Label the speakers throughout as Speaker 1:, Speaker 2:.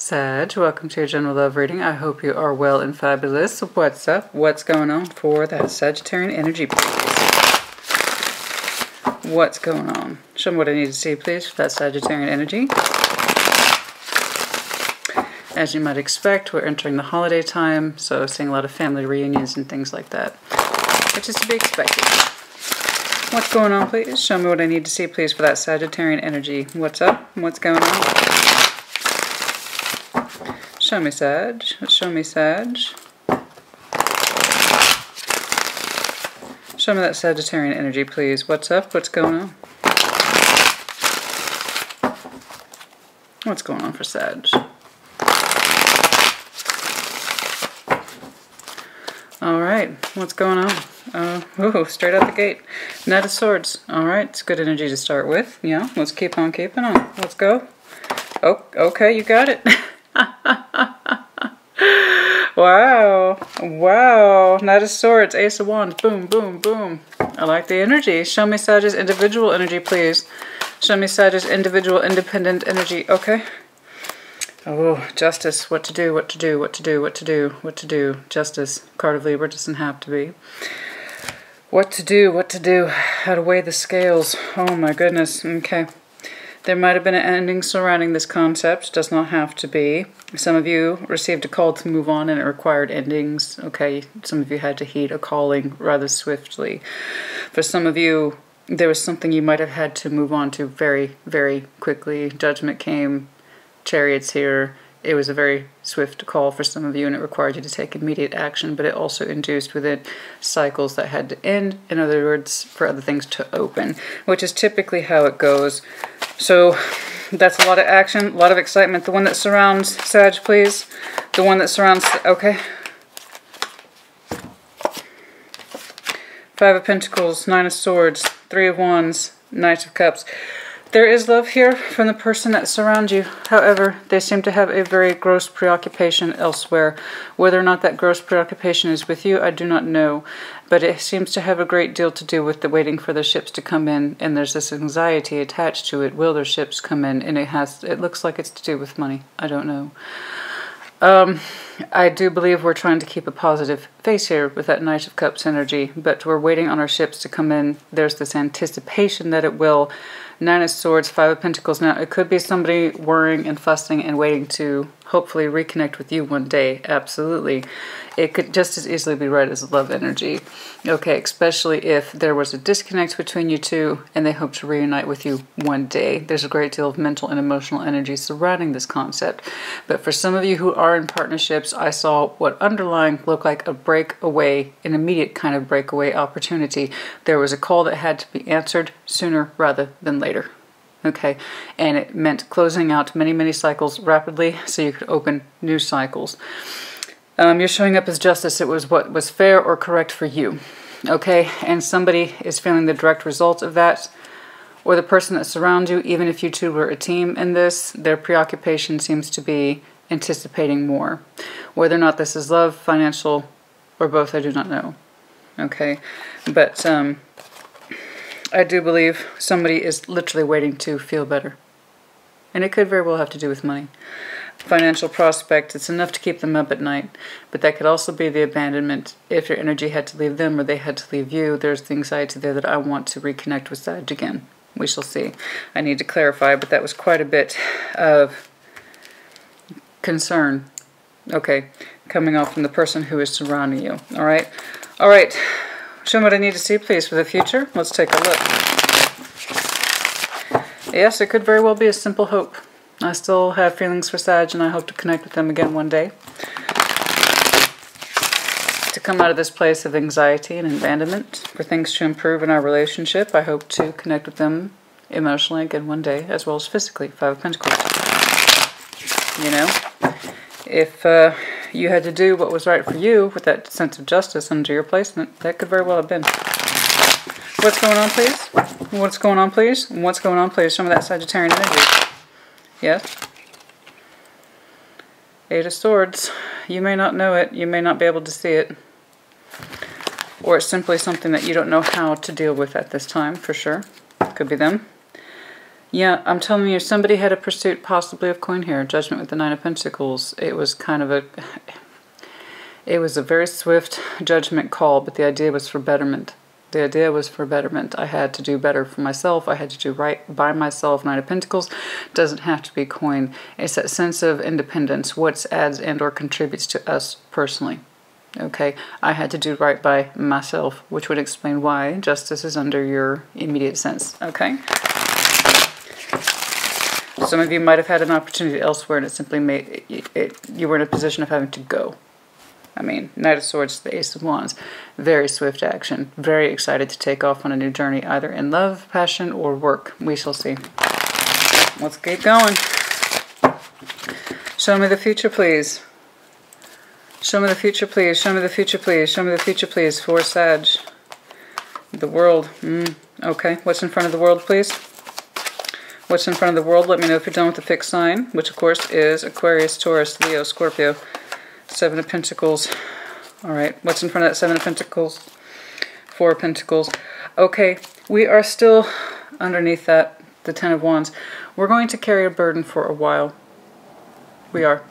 Speaker 1: Sag, welcome to your general love reading. I hope you are well and fabulous. What's up? What's going on for that Sagittarian energy, please? What's going on? Show me what I need to see, please, for that Sagittarian energy. As you might expect, we're entering the holiday time, so seeing a lot of family reunions and things like that, which is to be expected. What's going on, please? Show me what I need to see, please, for that Sagittarian energy. What's up? What's going on? Show me, Sag. Show me, Sag. Show me that Sagittarian energy, please. What's up? What's going on? What's going on for Sag? Alright, what's going on? Ooh, straight out the gate. Knight of Swords. Alright, it's good energy to start with. Yeah, let's keep on keeping on. Let's go. Oh, okay, you got it. Wow. Wow. Knight of Swords, Ace of Wands. Boom, boom, boom. I like the energy. Show me Sag's individual energy, please. Show me Sag's individual independent energy. Okay. Oh, Justice. What to do, what to do, what to do, what to do, what to do. Justice. Card of Libra doesn't have to be. What to do, what to do. How to weigh the scales. Oh my goodness. Okay. There might have been an ending surrounding this concept. Does not have to be. Some of you received a call to move on and it required endings. Okay, some of you had to heed a calling rather swiftly. For some of you, there was something you might have had to move on to very, very quickly. Judgment came, Chariots here. It was a very swift call for some of you and it required you to take immediate action, but it also induced within cycles that had to end. In other words, for other things to open, which is typically how it goes. So that's a lot of action, a lot of excitement. The one that surrounds Sag, please. The one that surrounds, okay. Five of Pentacles, Nine of Swords, Three of Wands, Knight of Cups. There is love here from the person that surrounds you. However, they seem to have a very gross preoccupation elsewhere. Whether or not that gross preoccupation is with you, I do not know. But it seems to have a great deal to do with the waiting for the ships to come in, and there's this anxiety attached to it. Will their ships come in? And it looks like it's to do with money. I don't know. I do believe we're trying to keep a positive face here with that Knight of Cups energy, but we're waiting on our ships to come in. There's this anticipation that it will. Nine of Swords, Five of Pentacles. Now, it could be somebody worrying and fussing and waiting to hopefully reconnect with you one day. Absolutely. It could just as easily be read as love energy. Okay, especially if there was a disconnect between you two and they hope to reunite with you one day. There's a great deal of mental and emotional energy surrounding this concept. But for some of you who are in partnerships, I saw what underlying looked like a breakaway, an immediate kind of breakaway opportunity. There was a call that had to be answered sooner rather than later. Okay, and it meant closing out many, many cycles rapidly so you could open new cycles. You're showing up as justice. It was what was fair or correct for you. Okay, and somebody is feeling the direct result of that, or the person that surrounds you, even if you two were a team in this, their preoccupation seems to be anticipating more. Whether or not this is love, financial, or both, I do not know. Okay, but I do believe somebody is literally waiting to feel better. And it could very well have to do with money. Financial prospect, it's enough to keep them up at night. But that could also be the abandonment. If your energy had to leave them or they had to leave you, there's the anxiety there that I want to reconnect with Sag again. We shall see. I need to clarify, but that was quite a bit of concern. Okay, coming off from the person who is surrounding you. Alright? Alright. Show me what I need to see, please, for the future. Let's take a look. Yes, it could very well be a simple hope. I still have feelings for Sag, and I hope to connect with them again one day. To come out of this place of anxiety and abandonment, for things to improve in our relationship, I hope to connect with them emotionally again one day, as well as physically. Five of Pentacles. You know, if you had to do what was right for you with that sense of justice under your placement, that could very well have been. What's going on, please? What's going on, please? What's going on, please? Some of that Sagittarian energy. Yes? Eight of Swords. You may not know it. You may not be able to see it. Or it's simply something that you don't know how to deal with at this time, for sure. Could be them. Yeah, I'm telling you, somebody had a pursuit possibly of coin here. Judgment with the Nine of Pentacles. It was kind of it was a very swift judgment call, but the idea was for betterment. The idea was for betterment. I had to do better for myself. I had to do right by myself. Nine of Pentacles doesn't have to be coin. It's that sense of independence, what adds and or contributes to us personally. Okay, I had to do right by myself, which would explain why justice is under your immediate sense. Okay. Some of you might have had an opportunity elsewhere and it simply made you were in a position of having to go. I mean, Knight of Swords, the Ace of Wands. Very swift action. Very excited to take off on a new journey, either in love, passion, or work. We shall see. Let's keep going. Show me the future, please. Show me the future, please. Show me the future, please. Show me the future, please. For Sag. The world. Okay. What's in front of the world, please? What's in front of the world? Let me know if you're done with the fixed sign, which of course is Aquarius, Taurus, Leo, Scorpio. Seven of Pentacles. All right. What's in front of that Seven of Pentacles? Four of Pentacles. Okay. We are still underneath that, the Ten of Wands. We're going to carry a burden for a while. We are.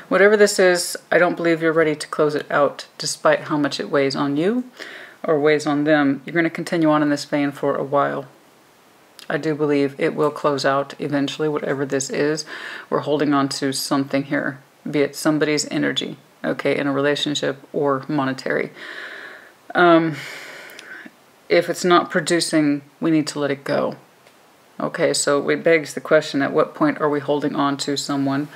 Speaker 1: Whatever this is, I don't believe you're ready to close it out, despite how much it weighs on you or weighs on them. You're going to continue on in this vein for a while. I do believe it will close out eventually, whatever this is. We're holding on to something here, be it somebody's energy, okay, in a relationship or monetary. If it's not producing, we need to let it go. Okay, so it begs the question, at what point are we holding on to someone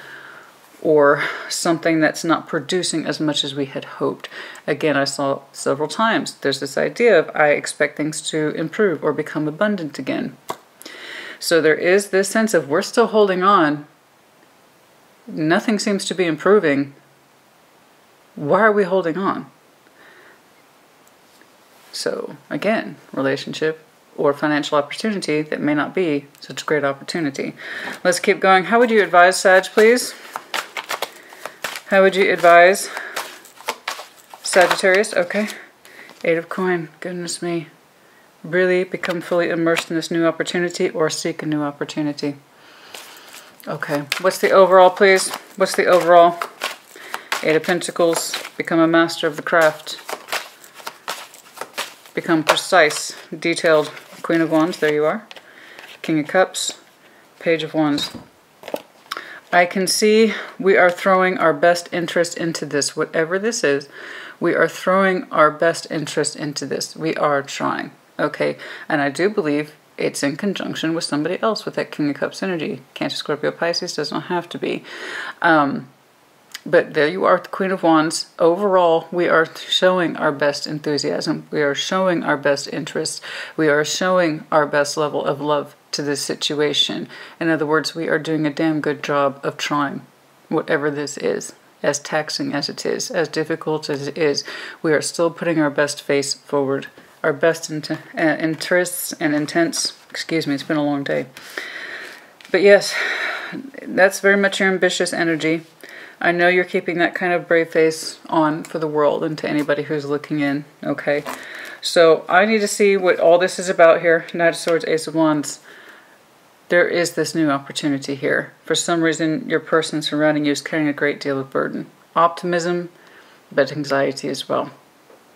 Speaker 1: or something that's not producing as much as we had hoped? Again, I saw several times, there's this idea of I expect things to improve or become abundant again. So there is this sense of we're still holding on. Nothing seems to be improving. Why are we holding on? So again, relationship or financial opportunity that may not be such a great opportunity. Let's keep going. How would you advise, Sag, please? How would you advise Sagittarius? Okay. Eight of Coin. Goodness me. Really become fully immersed in this new opportunity or seek a new opportunity. Okay. What's the overall, please? What's the overall? Eight of Pentacles. Become a master of the craft. Become precise, detailed. Queen of Wands. There you are. King of Cups. Page of Wands. I can see we are throwing our best interest into this. Whatever this is, we are throwing our best interest into this. We are trying. Okay, and I do believe it's in conjunction with somebody else with that King of Cups energy. Cancer, Scorpio, Pisces does not have to be. But there you are, the Queen of Wands. Overall, we are showing our best enthusiasm. We are showing our best interest. We are showing our best level of love to this situation. In other words, we are doing a damn good job of trying, whatever this is. As taxing as it is, as difficult as it is, we are still putting our best face forward. Our best interests and intents. Excuse me, it's been a long day. But yes, that's very much your ambitious energy. I know you're keeping that kind of brave face on for the world and to anybody who's looking in, okay? So I need to see what all this is about here. Knight of Swords, Ace of Wands. There is this new opportunity here. For some reason, your person surrounding you is carrying a great deal of burden. Optimism, but anxiety as well.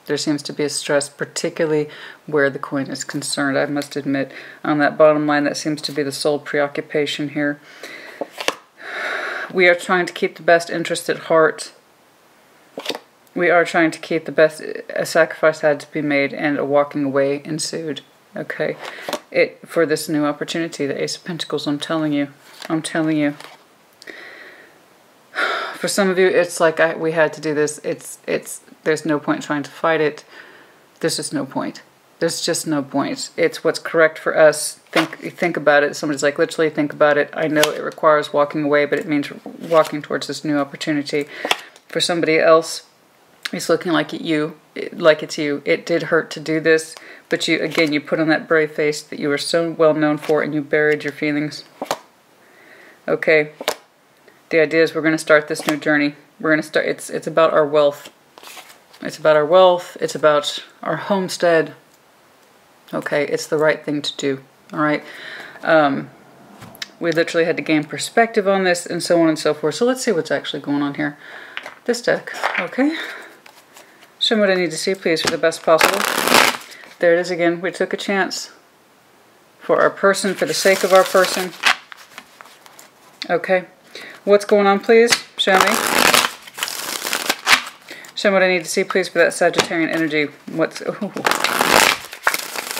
Speaker 1: There seems to be a stress, particularly where the coin is concerned. I must admit, on that bottom line, that seems to be the sole preoccupation here. We are trying to keep the best interest at heart. We are trying to keep the best. A sacrifice had to be made, and a walking away ensued. Okay, for this new opportunity, the Ace of Pentacles. I'm telling you. For some of you, it's like we had to do this. There's no point trying to fight it. There's just no point. There's just no point. It's what's correct for us. Think about it. Somebody's like, literally think about it. I know it requires walking away, but it means walking towards this new opportunity. For somebody else, it's looking like it's you. It did hurt to do this, but you put on that brave face that you were so well known for, and you buried your feelings. Okay. The idea is we're going to start this new journey. We're going to start. It's about our wealth. It's about our wealth. It's about our homestead. Okay, it's the right thing to do. All right. We literally had to gain perspective on this and so on and so forth. So let's see what's actually going on here. This deck, okay. Show me what I need to see, please, for the best possible. There it is again. We took a chance for our person, for the sake of our person. Okay. What's going on, please? Show me. Show me what I need to see, please, for that Sagittarian energy.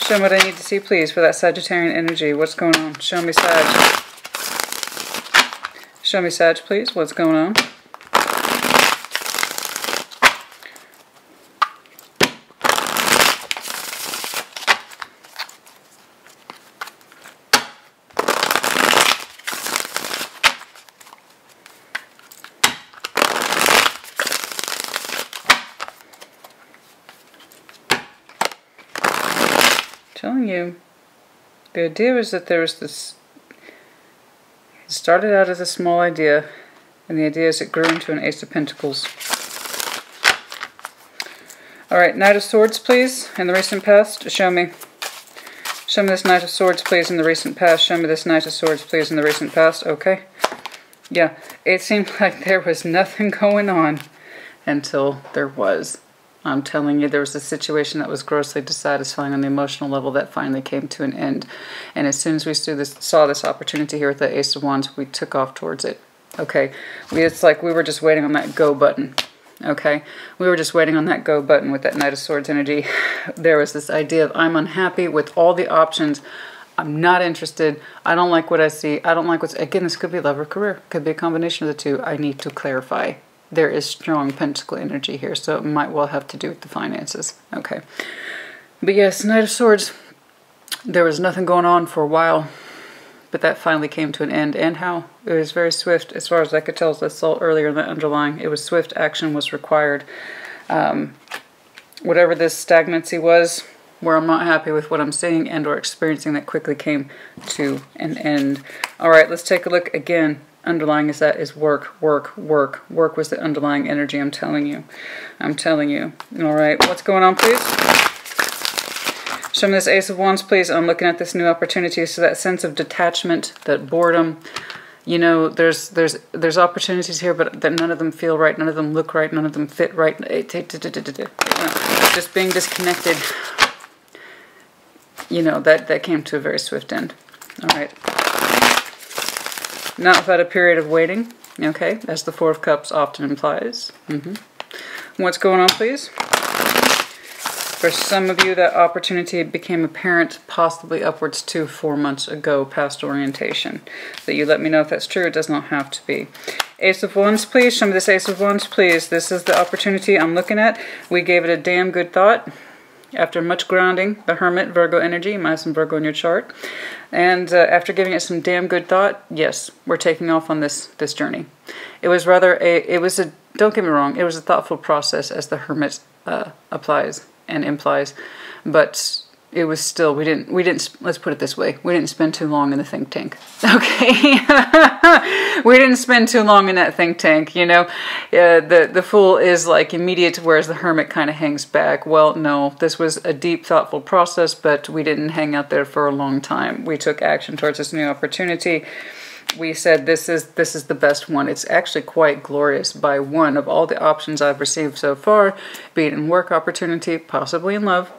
Speaker 1: Show me what I need to see, please, for that Sagittarian energy. What's going on? Show me, Sag. Show me, Sag, please. What's going on? Telling you, the idea was that there was this, it started out as a small idea, and the idea is it grew into an Ace of Pentacles. Alright, Knight of Swords, please, in the recent past. Show me. Show me this Knight of Swords, please, in the recent past. Show me this Knight of Swords, please, in the recent past. Okay. Yeah, it seemed like there was nothing going on until there was. I'm telling you, there was a situation that was grossly dissatisfying on the emotional level that finally came to an end. And as soon as we saw this opportunity here with the Ace of Wands, we took off towards it. Okay? It's like we were just waiting on that go button. Okay? We were just waiting on that go button with that Knight of Swords energy. There was this idea of, I'm unhappy with all the options. I'm not interested. I don't like what I see. I don't like what's... Again, this could be love or career. Could be a combination of the two. I need to clarify. There is strong pentacle energy here, so it might well have to do with the finances. Okay. But yes, Knight of Swords, there was nothing going on for a while, but that finally came to an end. And how? It was very swift, as far as I could tell, as I saw earlier in the underlying. It was swift. Action was required. Whatever this stagnancy was, where I'm not happy with what I'm seeing and or experiencing, that quickly came to an end. All right, let's take a look again. Underlying is that is work, work, work. Work was the underlying energy, I'm telling you. I'm telling you. All right, what's going on, please? Show me this Ace of Wands, please. I'm looking at this new opportunity. So that sense of detachment, that boredom. You know, there's opportunities here, but that none of them feel right, none of them look right, none of them fit right. Just being disconnected. You know, that came to a very swift end. All right. Not without a period of waiting, okay, as the Four of Cups often implies. What's going on, please? For some of you, that opportunity became apparent possibly upwards to 4 months ago, past orientation. That you let me know if that's true. It does not have to be. Ace of Wands, please. Show me this Ace of Wands, please. This is the opportunity I'm looking at. We gave it a damn good thought. After much grounding, the Hermit, Virgo energy, you might have some Virgo in your chart. And after giving it some damn good thought, yes, we're taking off on this journey. It was rather don't get me wrong, it was a thoughtful process, as the Hermit applies and implies, but it was still, we didn't, let's put it this way, we didn't spend too long in the think tank, okay? We didn't spend too long in that think tank, you know? The Fool is like immediate, whereas the Hermit kind of hangs back. Well, no, this was a deep, thoughtful process, but we didn't hang out there for a long time. We took action towards this new opportunity. We said this is the best one. It's actually quite glorious by one of all the options I've received so far, be it in work opportunity, possibly in love.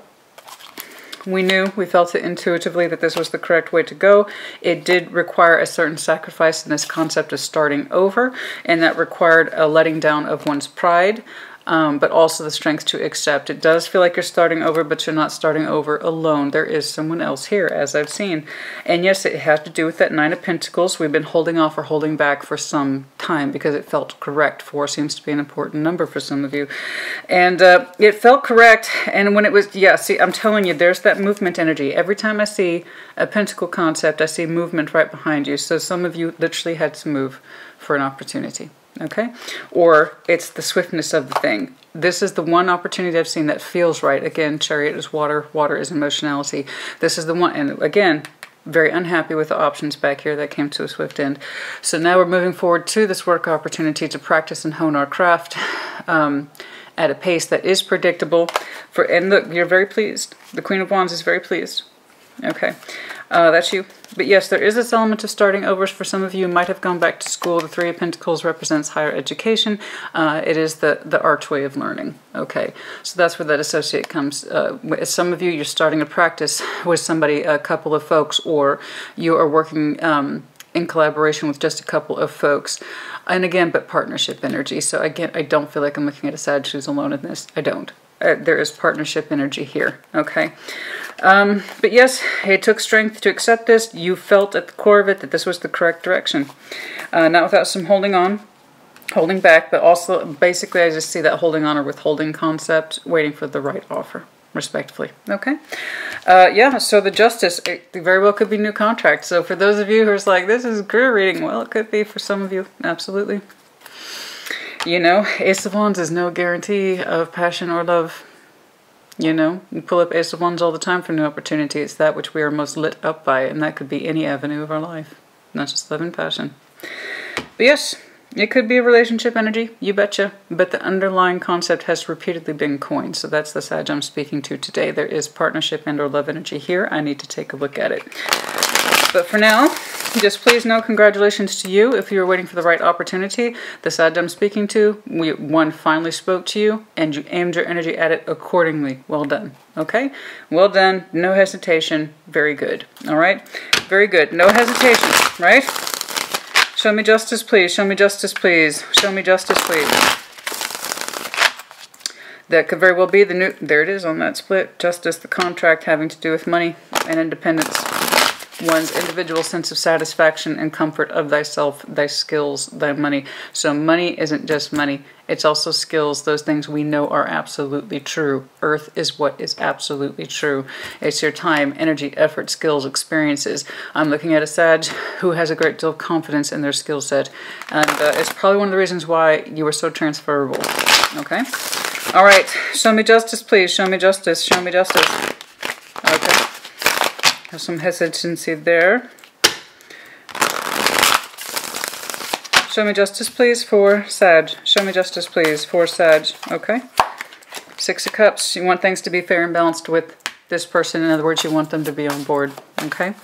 Speaker 1: We felt it intuitively that this was the correct way to go. It did require a certain sacrifice in this concept of starting over, and that required a letting down of one's pride, but also the strength to accept. It does feel like you're starting over, but you're not starting over alone. There is someone else here, as I've seen. And yes, it has to do with that Nine of Pentacles. We've been holding off or holding back for some time because it felt correct. 4 seems to be an important number for some of you. And it felt correct. And when it was, yeah, see, I'm telling you, there's that movement energy. Every time I see a pentacle concept, I see movement right behind you. So some of you literally had to move for an opportunity. Okay? Or it's the swiftness of the thing. This is the one opportunity I've seen that feels right. Again, Chariot is water. Water is emotionality. This is the one. And again, very unhappy with the options back here that came to a swift end. So now we're moving forward to this work opportunity to practice and hone our craft at a pace that is predictable. And look, you're very pleased. The Queen of Wands is very pleased. Okay, that's you. But yes, there is this element of starting over. For some of you, might have gone back to school. The Three of Pentacles represents higher education. It is the archway of learning. Okay, so that's where that associate comes. Some of you, you're starting a practice with somebody, a couple of folks, or you are working in collaboration with just a couple of folks. And again, but partnership energy. So again, I don't feel like I'm looking at a Sag who's alone in this. I don't. There is partnership energy here. Okay. But yes, it took strength to accept this. You felt at the core of it that this was the correct direction. Not without some holding back, but also basically I just see that holding on or withholding concept, waiting for the right offer, respectfully. Okay. Yeah, so the Justice, it very well could be new contract. So for those of you who are like, this is career reading, well, it could be for some of you. Absolutely. You know, Ace of Wands is no guarantee of passion or love. You know, you pull up Ace of Wands all the time for new opportunity. It's that which we are most lit up by, and that could be any avenue of our life, not just love and passion. But yes, it could be a relationship energy, you betcha. But the underlying concept has repeatedly been coined, so that's the Sag I'm speaking to today. There is partnership and or love energy here. I need to take a look at it. But for now, just please know congratulations to you if you're waiting for the right opportunity. The Sag I'm speaking to, one finally spoke to you and you aimed your energy at it accordingly. Well done. Okay? Well done. No hesitation. Very good. All right? Very good. No hesitation. Right? Show me justice, please. Show me justice, please. Show me justice, please. That could very well be the new... There it is on that split. Justice, the contract having to do with money and independence. One's individual sense of satisfaction and comfort of thyself, thy skills, thy money. So money isn't just money. It's also skills, those things we know are absolutely true. Earth is what is absolutely true. It's your time, energy, effort, skills, experiences. I'm looking at a Sag who has a great deal of confidence in their skill set. And it's probably one of the reasons why you are so transferable. Okay? All right. Show me justice, please. Show me justice. Show me justice. Okay. Have some hesitancy there. Show me justice, please, for Sag. Show me justice, please, for Sag. Okay. Six of Cups. You want things to be fair and balanced with this person. In other words, you want them to be on board. Okay.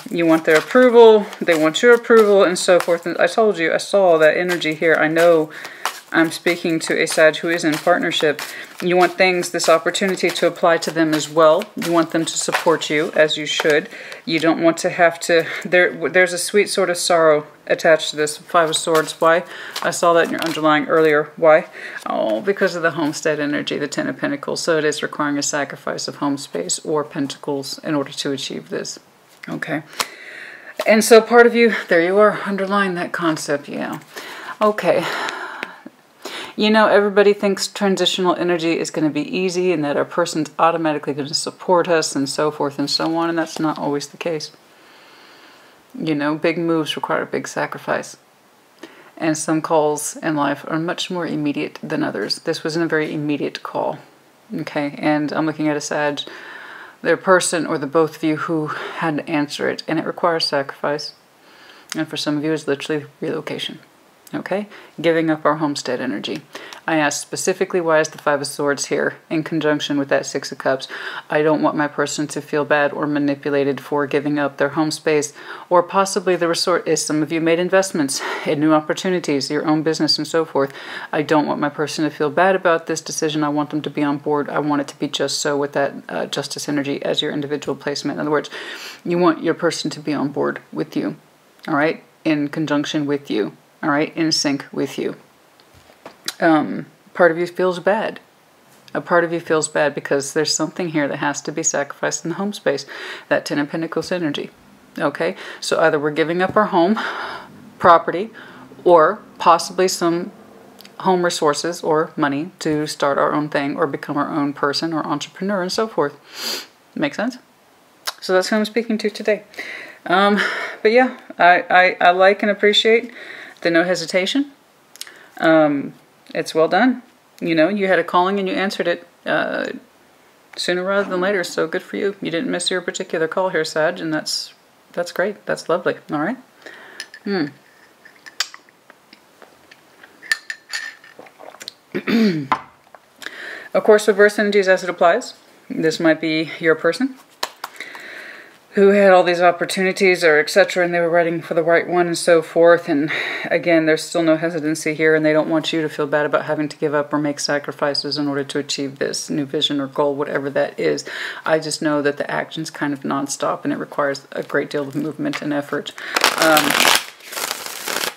Speaker 1: You want their approval. They want your approval, and so forth. And I told you, I saw that energy here. I know I'm speaking to a Sag who is in partnership. You want things, this opportunity to apply to them as well. You want them to support you, as you should. You don't want to have to... There's a sweet sort of sorrow attached to this. Five of Swords. Why? I saw that in your underlying earlier. Why? Oh, because of the homestead energy, the Ten of Pentacles. So it is requiring a sacrifice of home space or pentacles in order to achieve this. Okay. And so part of you, there you are, underlying that concept. Yeah. Okay. You know, everybody thinks transitional energy is going to be easy and that our person's automatically going to support us and so forth and so on, and that's not always the case. You know, big moves require a big sacrifice. And some calls in life are much more immediate than others. This wasn't a very immediate call. Okay, and I'm looking at a Sag, their person or the both of you who had to answer it, and it requires sacrifice. And for some of you, it's literally relocation. Okay, giving up our homestead energy. I asked specifically why is the Five of Swords here in conjunction with that Six of Cups. I don't want my person to feel bad or manipulated for giving up their home space, or possibly the resort is some of you made investments in new opportunities, your own business and so forth. I don't want my person to feel bad about this decision. I want them to be on board. I want it to be just so with that justice energy as your individual placement. In other words, you want your person to be on board with you, all right, in conjunction with you. All right, in sync with you. Part of you feels bad. A part of you feels bad because there's something here that has to be sacrificed in the home space. That Ten of Pentacles energy. Okay, so either we're giving up our home, property, or possibly some home resources or money to start our own thing or become our own person or entrepreneur and so forth. Make sense? So that's who I'm speaking to today. But yeah, I like and appreciate the no hesitation. It's well done. You know, you had a calling and you answered it sooner rather than later, so good for you. You didn't miss your particular call here, Sag, and that's great. That's lovely. All right. Of course, reverse energies as it applies. This might be your person. who had all these opportunities or etc., and they were writing for the right one and so forth. And again, there's still no hesitancy here, and they don't want you to feel bad about having to give up or make sacrifices in order to achieve this new vision or goal, whatever that is. I just know that the action's kind of nonstop, and it requires a great deal of movement and effort,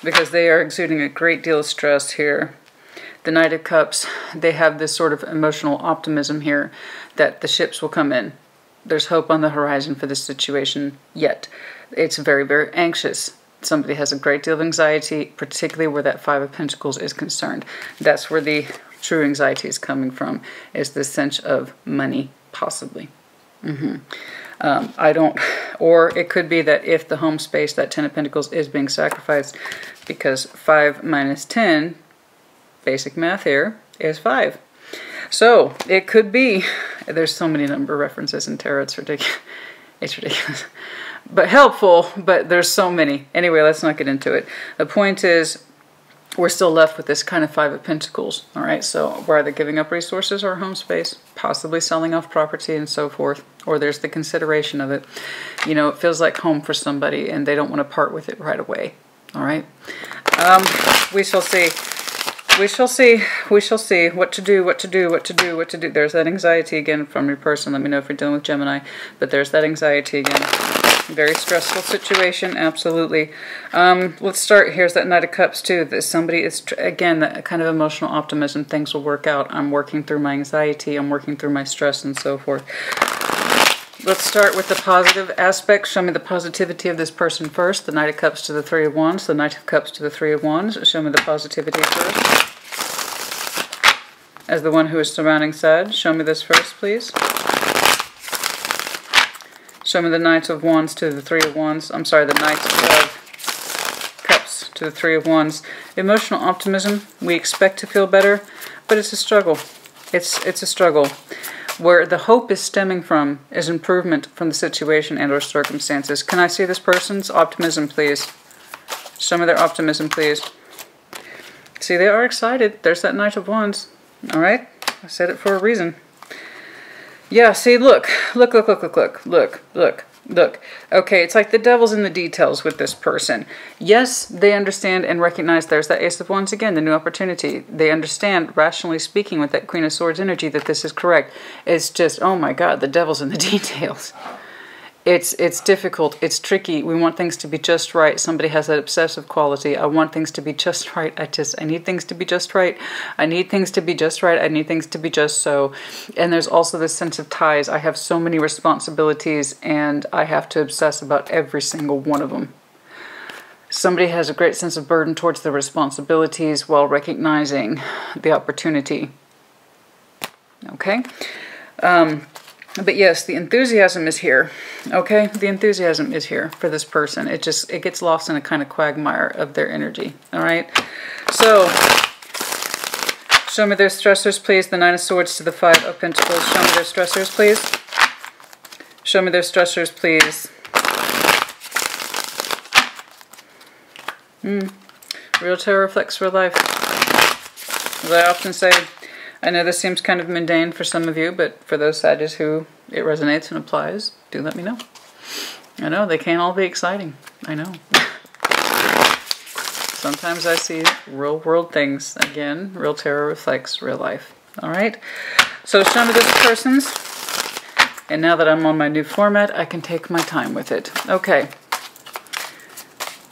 Speaker 1: because they are exuding a great deal of stress here. The Knight of Cups, they have this sort of emotional optimism here that the ships will come in. There's hope on the horizon for this situation, yet it's very, very anxious. Somebody has a great deal of anxiety, particularly where that Five of Pentacles is concerned. That's where the true anxiety is coming from, is this sense of money, possibly. Or it could be that if the home space, that 10 of Pentacles, is being sacrificed, because 5 minus 10, basic math here, is 5. So, it could be, there's so many number references in tarot, it's ridiculous. It's ridiculous. But helpful, but there's so many. Anyway, let's not get into it. The point is, we're still left with this kind of 5 of Pentacles, all right? So, we're either giving up resources or home space, possibly selling off property and so forth, or there's the consideration of it. You know, it feels like home for somebody, and they don't want to part with it right away, all right? We shall see. We shall see. We shall see what to do, what to do, what to do, what to do. There's that anxiety again from your person. Let me know if you're dealing with Gemini. But there's that anxiety again. Very stressful situation, absolutely. Let's start. Here's that Knight of Cups too. That somebody is, again, that kind of emotional optimism. Things will work out. I'm working through my anxiety. I'm working through my stress and so forth. Let's start with the positive aspects. Show me the positivity of this person first. The Knight of Cups to the Three of Wands. The Knight of Cups to the Three of Wands. Show me the positivity first. As the one who is surrounding Sag, show me this first, please. Show me the Knight of Wands to the Three of Wands. I'm sorry, the Knight of Cups to the Three of Wands. Emotional optimism. We expect to feel better, but it's a struggle. It's a struggle. Where the hope is stemming from is improvement from the situation and or circumstances. Can I see this person's optimism, please? Show me their optimism, please. See, they are excited. There's that Knight of Wands. All right? I said it for a reason. Yeah, see, look. Look. Okay, it's like the devil's in the details with this person. Yes, they understand and recognize there's that Ace of Wands again, the new opportunity. They understand, rationally speaking, with that Queen of Swords energy, that this is correct. It's just, oh my God, the devil's in the details. It's difficult. It's tricky. We want things to be just right. Somebody has that obsessive quality. I want things to be just right. I need things to be just right. I need things to be just right. I need things to be just so. And there's also this sense of ties. I have so many responsibilities, and I have to obsess about every single one of them. Somebody has a great sense of burden towards their responsibilities while recognizing the opportunity. Okay? But yes, the enthusiasm is here, okay? The enthusiasm is here for this person. It gets lost in a kind of quagmire of their energy, all right? So, show me their stressors, please. The Nine of Swords to the Five of Pentacles. Show me their stressors, please. Show me their stressors, please. Real tarot reflects real life. As I often say, I know this seems kind of mundane for some of you, but for those Sagittarius who it resonates and applies, do let me know. I know, they can't all be exciting. I know. Sometimes I see real world things. Again, real tarot reflects real life. All right? So show me this person's. And now that I'm on my new format, I can take my time with it. Okay.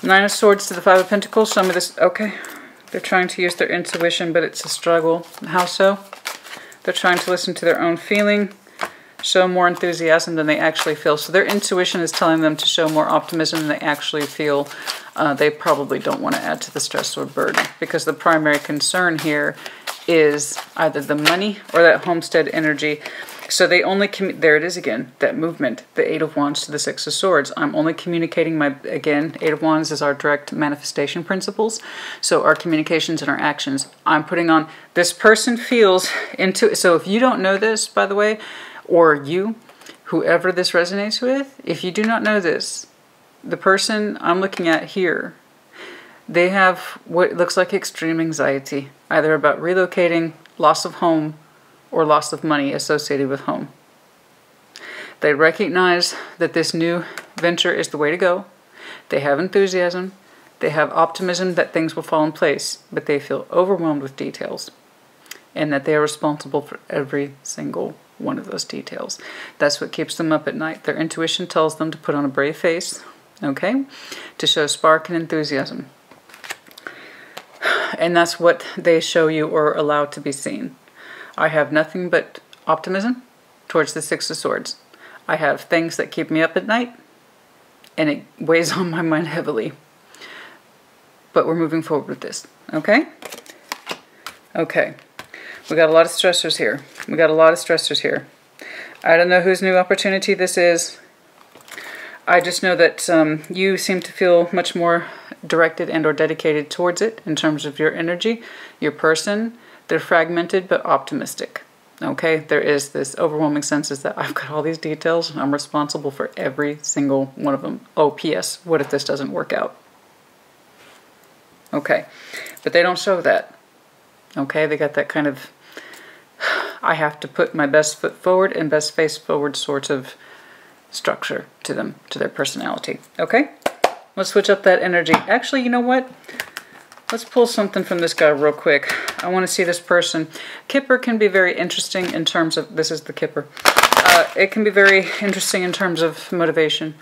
Speaker 1: Nine of Swords to the Five of Pentacles. Show me this. Okay. They're trying to use their intuition, but it's a struggle. How so? They're trying to listen to their own feeling, show more enthusiasm than they actually feel. So their intuition is telling them to show more optimism than they actually feel. They probably don't want to add to the stress or burden, because the primary concern here is either the money or that homestead energy. So they only, there it is again, that movement, the Eight of Wands to the Six of Swords. I'm only communicating my, again, Eight of Wands is our direct manifestation principles. So our communications and our actions, I'm putting on, this person feels into, so if you don't know this, by the way, or you, whoever this resonates with, if you do not know this, the person I'm looking at here, they have what looks like extreme anxiety, either about relocating, loss of home, or loss of money associated with home. They recognize that this new venture is the way to go. They have enthusiasm. They have optimism that things will fall in place, but they feel overwhelmed with details and that they are responsible for every single one of those details. That's what keeps them up at night. Their intuition tells them to put on a brave face, okay, to show spark and enthusiasm. And that's what they show you or allow to be seen. I have nothing but optimism towards the Six of Swords. I have things that keep me up at night, and it weighs on my mind heavily. But we're moving forward with this, okay? Okay. We got a lot of stressors here. We got a lot of stressors here. I don't know whose new opportunity this is. I just know that you seem to feel much more directed and or dedicated towards it in terms of your energy, your person. They're fragmented but optimistic. Okay, there is this overwhelming sense that I've got all these details and I'm responsible for every single one of them. Oh, P.S. What if this doesn't work out? Okay, but they don't show that. Okay, they got that kind of, I have to put my best foot forward and best face forward sort of structure to them, to their personality. Okay, let's switch up that energy. Actually, you know what? Let's pull something from this guy real quick. I want to see this person. Kipper can be very interesting in terms of, this is the Kipper. It can be very interesting in terms of motivation,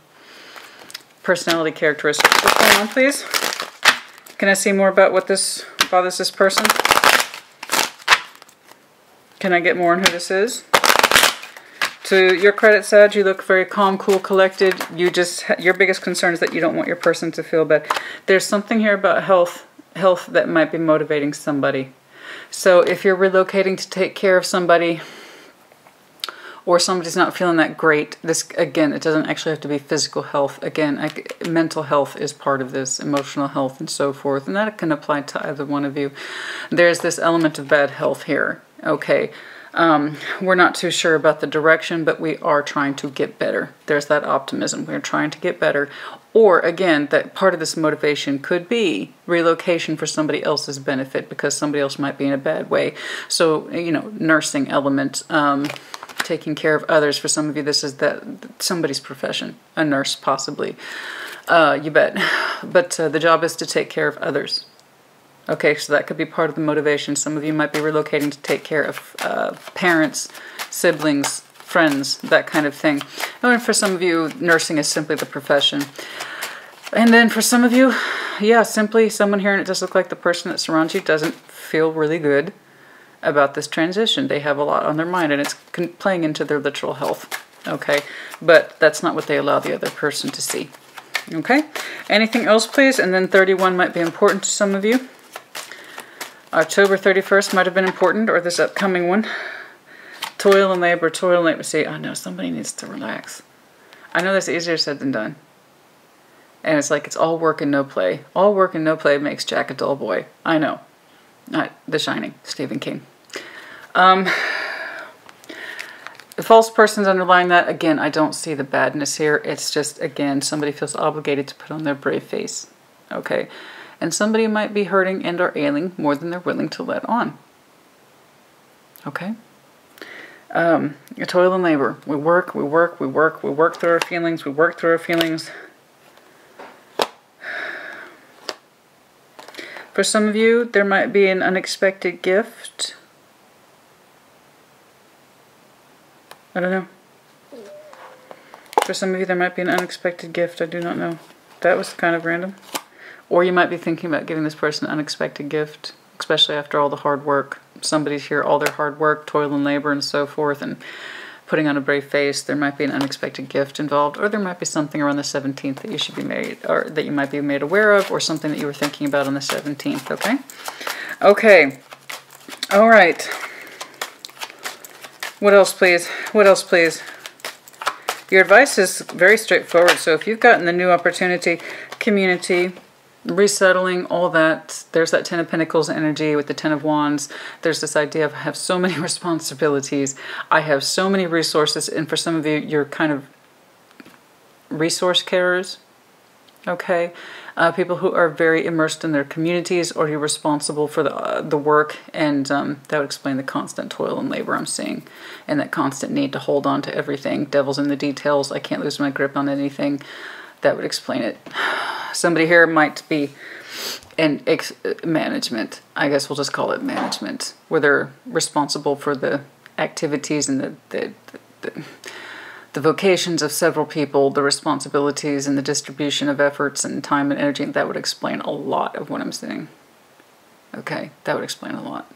Speaker 1: personality characteristics. What's going on, please? Can I see more about what this bothers this person? Can I get more on who this is? To your credit, Sag, you look very calm, cool, collected. You just, your biggest concern is that you don't want your person to feel bad. There's something here about health that might be motivating somebody. So if you're relocating to take care of somebody, or somebody's not feeling that great, this, again, it doesn't actually have to be physical health. Again, mental health is part of this, emotional health and so forth, and that can apply to either one of you. There's this element of bad health here, okay? We're not too sure about the direction, but we are trying to get better. There's that optimism. We're trying to get better. Or, again, that part of this motivation could be relocation for somebody else's benefit because somebody else might be in a bad way. So, you know, nursing element, taking care of others. For some of you, this is that somebody's profession, a nurse possibly. You bet. But the job is to take care of others. Okay, so that could be part of the motivation. Some of you might be relocating to take care of parents, siblings, friends, that kind of thing. And for some of you, nursing is simply the profession. And then for some of you, yeah, simply someone here, and it does look like the person that surrounds you doesn't feel really good about this transition. They have a lot on their mind, and it's playing into their literal health. Okay, but that's not what they allow the other person to see. Okay, anything else, please? And then 31 might be important to some of you. October 31st might have been important, or this upcoming one. Toil and labor, toil and labor. See, I know somebody needs to relax. I know that's easier said than done. And it's like it's all work and no play. All work and no play makes Jack a dull boy. I know. Not The Shining, Stephen King. The false person's underlying that. Again, I don't see the badness here. It's just, again, somebody feels obligated to put on their brave face. Okay? And somebody might be hurting and or ailing more than they're willing to let on. Okay? Toil and labor. We work through our feelings, we work through our feelings. For some of you, there might be an unexpected gift. I don't know. For some of you, there might be an unexpected gift. I do not know. That was kind of random. Or you might be thinking about giving this person an unexpected gift, especially after all the hard work. Somebody's here, all their hard work, toil and labor and so forth, and putting on a brave face. There might be an unexpected gift involved, or there might be something around the 17th that you should be made, or that you might be made aware of, or something that you were thinking about on the 17th, okay? Okay. All right. What else, please? What else, please? Your advice is very straightforward. So if you've gotten the new opportunity, community, resettling, all that, there's that Ten of Pentacles energy with the Ten of Wands. There's this idea of I have so many responsibilities. I have so many resources. And for some of you, you're kind of resource carers. okay? People who are very immersed in their communities, or you're responsible for the work, and that would explain the constant toil and labor I'm seeing, and that constant need to hold on to everything. Devil's in the details. I can't lose my grip on anything. That would explain it. Somebody here might be in management. I guess we'll just call it management, where they're responsible for the activities and the vocations of several people, the responsibilities and the distribution of efforts and time and energy. That would explain a lot of what I'm saying. Okay, that would explain a lot.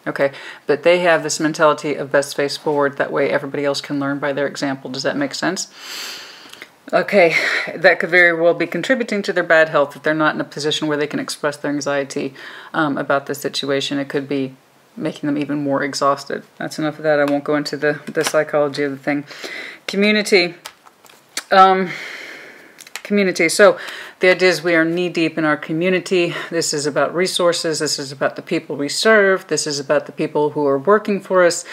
Speaker 1: Okay, but they have this mentality of best face forward. That way everybody else can learn by their example. Does that make sense? Okay, that could very well be contributing to their bad health if they're not in a position where they can express their anxiety about the situation. It could be making them even more exhausted. That's enough of that. I won't go into the psychology of the thing. Community. Community. So the idea is we are knee-deep in our community. This is about resources. This is about the people we serve. This is about the people who are working for us.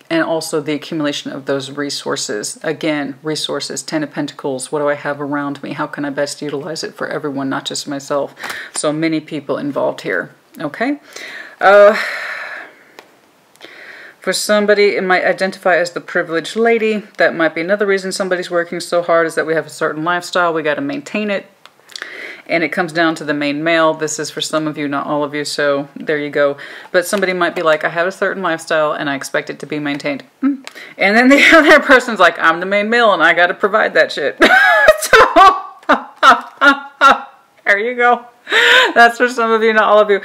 Speaker 1: And also the accumulation of those resources. Again, resources, 10 of Pentacles. What do I have around me? How can I best utilize it for everyone, not just myself? So many people involved here. Okay? For somebody, it might identify as the privileged lady. That might be another reason somebody's working so hard, is that we have a certain lifestyle. We got to maintain it. And it comes down to the main male. This is for some of you, not all of you, so there you go. But somebody might be like, I have a certain lifestyle and I expect it to be maintained. And then the other person's like, I'm the main male and I got to provide that shit. So, there you go. That's for some of you, not all of you.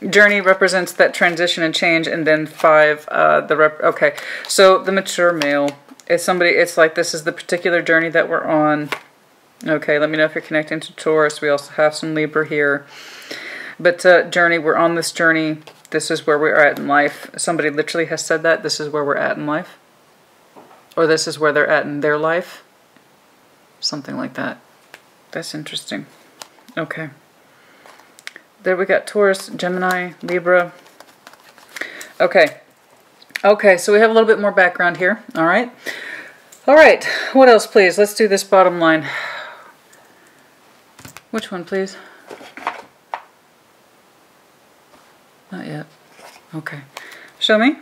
Speaker 1: Journey represents that transition and change. And then 5, okay. So the mature male is somebody, it's like this is the particular journey that we're on. Okay, let me know if you're connecting to Taurus. We also have some Libra here. But journey, we're on this journey. This is where we're at in life. Somebody literally has said that. This is where we're at in life. Or this is where they're at in their life. Something like that. That's interesting. Okay. There we got Taurus, Gemini, Libra. Okay. Okay, so we have a little bit more background here. All right. All right. What else, please? Let's do this bottom line. Which one, please? Not yet. Okay. Show me.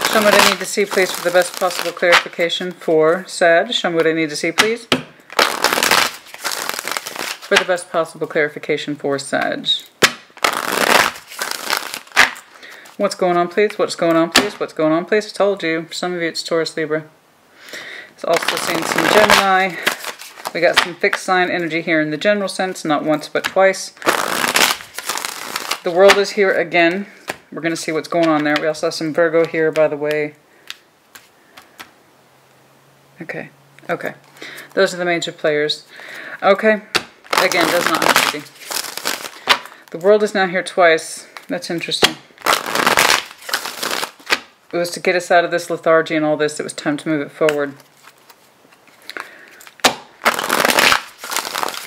Speaker 1: Show me what I need to see, please, for the best possible clarification for Sag. Show me what I need to see, please. For the best possible clarification for Sag. What's going on, please? What's going on, please? What's going on, please? I told you. For some of you, it's Taurus, Libra. It's also seeing some Gemini. We got some fixed sign energy here in the general sense, not once but twice. The world is here again. We're going to see what's going on there. We also have some Virgo here, by the way. Okay. Okay. Those are the major players. Okay. Again, does not have to be. The world is now here twice. That's interesting. It was to get us out of this lethargy and all this. It was time to move it forward.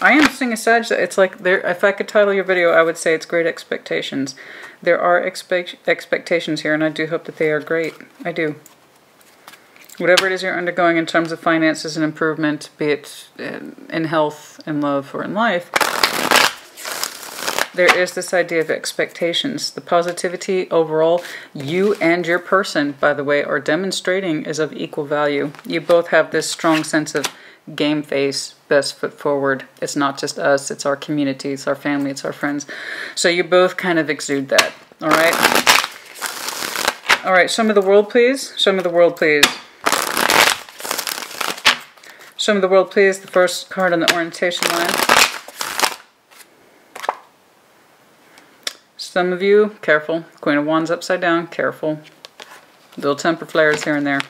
Speaker 1: I am seeing a Sag. It's like, there. If I could title your video, I would say it's Great Expectations. There are expectations here, and I do hope that they are great. I do. Whatever it is you're undergoing in terms of finances and improvement, be it in health, in love, or in life, there is this idea of expectations. The positivity overall, you and your person, by the way, are demonstrating is of equal value. You both have this strong sense of game face, best foot forward. It's not just us, it's our community, it's our family, it's our friends. So you both kind of exude that, all right? All right, show me the world, please. Show me the world, please. Show me the world, please. The first card on the orientation line. Some of you, careful. Queen of Wands upside down, careful. Little temper flares here and there.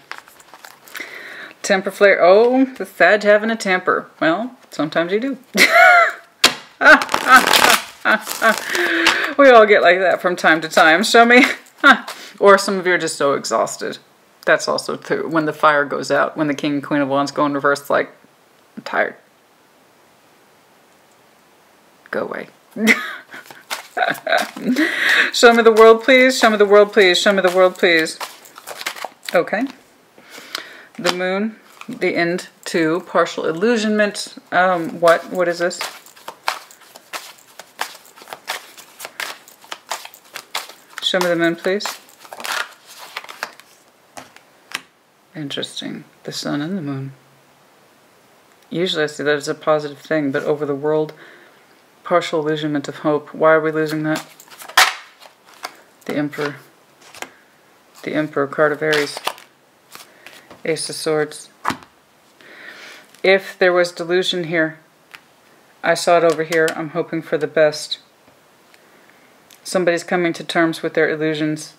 Speaker 1: Temper flare. Oh, the Sag having a temper. Well, sometimes you do. We all get like that from time to time. Show me. Or some of you are just so exhausted. That's also true. When the fire goes out, when the King and Queen of Wands go in reverse, it's like, I'm tired. Go away. Show me the world, please. Show me the world, please. Show me the world, please. Okay. The moon, the end 2, partial illusionment. What is this? Show me the moon, please. Interesting. The sun and the moon. Usually I see that as a positive thing, but over the world, partial illusionment of hope. Why are we losing that? The Emperor. The Emperor, card of Aries. Ace of Swords. If there was delusion here, I saw it over here. I'm hoping for the best. Somebody's coming to terms with their illusions.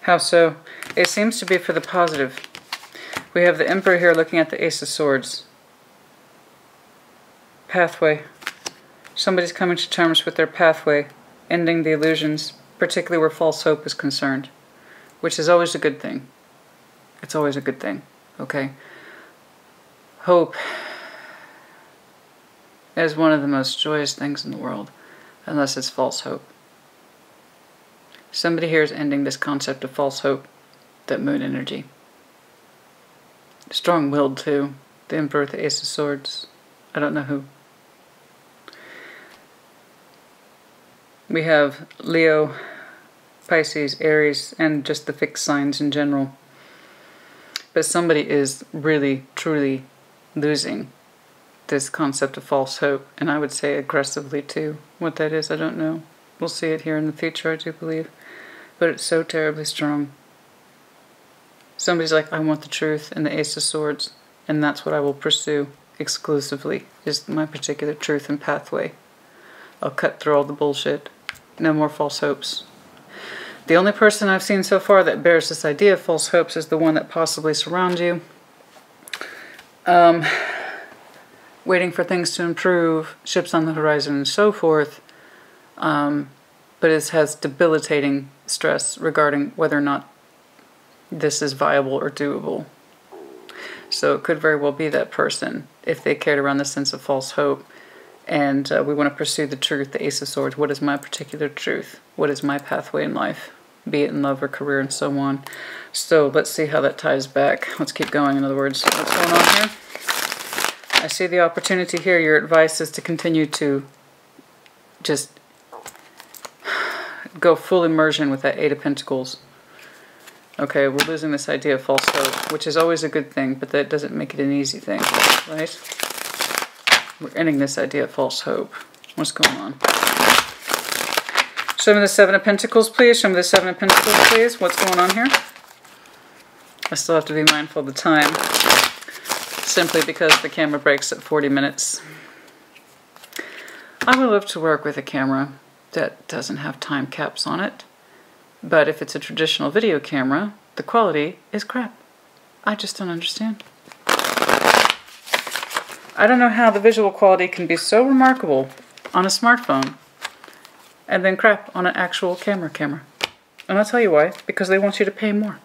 Speaker 1: How so? It seems to be for the positive. We have the Emperor here looking at the Ace of Swords. Pathway. Somebody's coming to terms with their pathway, ending the illusions, particularly where false hope is concerned, which is always a good thing. It's always a good thing, okay? Hope is one of the most joyous things in the world, unless it's false hope. Somebody here is ending this concept of false hope, that moon energy. Strong-willed too. The Emperor, the Ace of Swords. I don't know who. We have Leo, Pisces, Aries, and just the fixed signs in general. But somebody is really, truly losing this concept of false hope, and I would say aggressively too. What that is, I don't know. We'll see it here in the future, I do believe. But it's so terribly strong. Somebody's like, I want the truth, and the Ace of Swords, and that's what I will pursue exclusively, is my particular truth and pathway. I'll cut through all the bullshit. No more false hopes. The only person I've seen so far that bears this idea of false hopes is the one that possibly surrounds you. Waiting for things to improve, ships on the horizon and so forth. But it has debilitating stress regarding whether or not this is viable or doable. So it could very well be that person, if they cared around the sense of false hope. And we want to pursue the truth, the Ace of Swords. What is my particular truth? What is my pathway in life? Be it in love or career and so on. So let's see how that ties back. Let's keep going, in other words. What's going on here? I see the opportunity here. Your advice is to continue to just go full immersion with that Eight of Pentacles. Okay, we're losing this idea of false hope, which is always a good thing, but that doesn't make it an easy thing, right? We're ending this idea of false hope. What's going on? Show me the Seven of Pentacles, please. Show me the Seven of Pentacles, please. What's going on here? I still have to be mindful of the time, simply because the camera breaks at 40 minutes. I would love to work with a camera that doesn't have time caps on it, but if it's a traditional video camera, the quality is crap. I just don't understand. I don't know how the visual quality can be so remarkable on a smartphone and then crap on an actual camera. And I'll tell you why. Because they want you to pay more.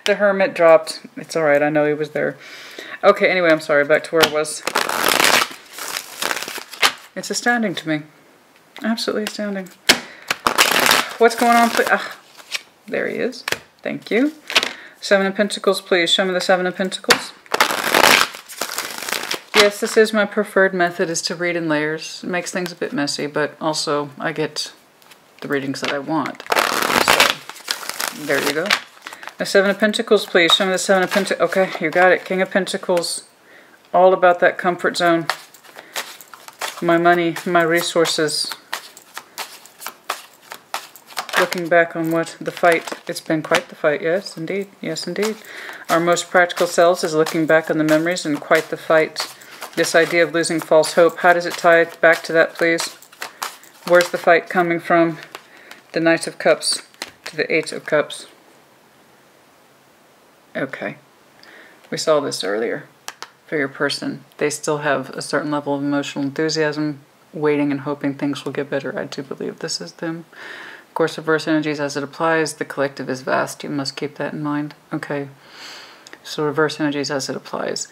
Speaker 1: The Hermit dropped. It's alright, I know he was there. Okay, anyway, I'm sorry. Back to where I was. It's astounding to me. Absolutely astounding. What's going on, please? Ah, there he is. Thank you. Seven of Pentacles, please. Show me the Seven of Pentacles. Yes, this is my preferred method, is to read in layers. It makes things a bit messy, but also I get the readings that I want. So, there you go. The Seven of Pentacles, please. Show me the Seven of Pentacles. Okay, you got it. King of Pentacles. All about that comfort zone. My money, my resources. Looking back on what the fight, it's been quite the fight, yes indeed, yes indeed. Our most practical selves is looking back on the memories and quite the fight. This idea of losing false hope, how does it tie back to that, please? Where's the fight coming from? The Knight of Cups to the Eight of Cups. Okay, we saw this earlier. For your person, they still have a certain level of emotional enthusiasm, waiting and hoping things will get better. I do believe this is them. Of course, reverse energies as it applies. The collective is vast. You must keep that in mind. Okay. So reverse energies as it applies.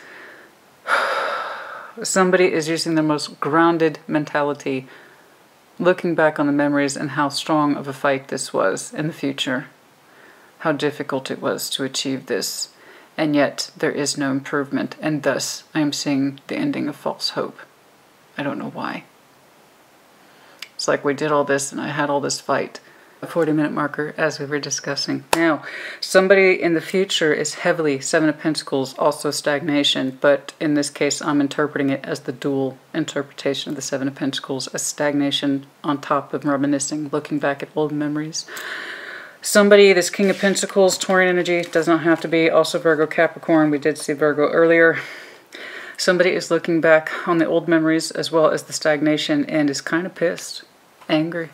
Speaker 1: Somebody is using the most grounded mentality looking back on the memories and how strong of a fight this was in the future, how difficult it was to achieve this, and yet there is no improvement, and thus I am seeing the ending of false hope. I don't know why. It's like we did all this and I had all this fight. A 40-minute marker, as we were discussing. Now, somebody in the future is heavily Seven of Pentacles, also stagnation, but in this case I'm interpreting it as the dual interpretation of the Seven of Pentacles, as stagnation on top of reminiscing, looking back at old memories. Somebody, this King of Pentacles, Taurian energy, does not have to be, also Virgo, Capricorn, we did see Virgo earlier. Somebody is looking back on the old memories as well as the stagnation and is kind of pissed, angry,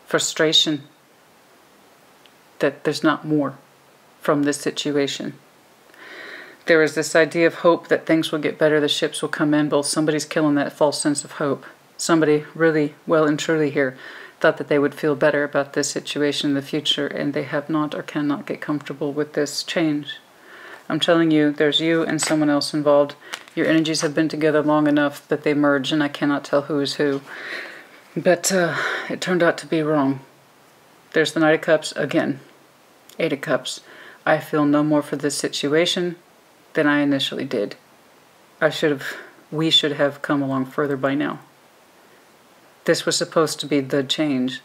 Speaker 1: frustration that there's not more from this situation. There is this idea of hope that things will get better, the ships will come in, but somebody's killing that false sense of hope. Somebody really well and truly here thought that they would feel better about this situation in the future, and they have not or cannot get comfortable with this change. I'm telling you, there's you and someone else involved. Your energies have been together long enough that they merge, and I cannot tell who is who. But it turned out to be wrong. There's the Knight of Cups again. Eight of Cups. I feel no more for this situation than I initially did. We should have come along further by now. This was supposed to be the change.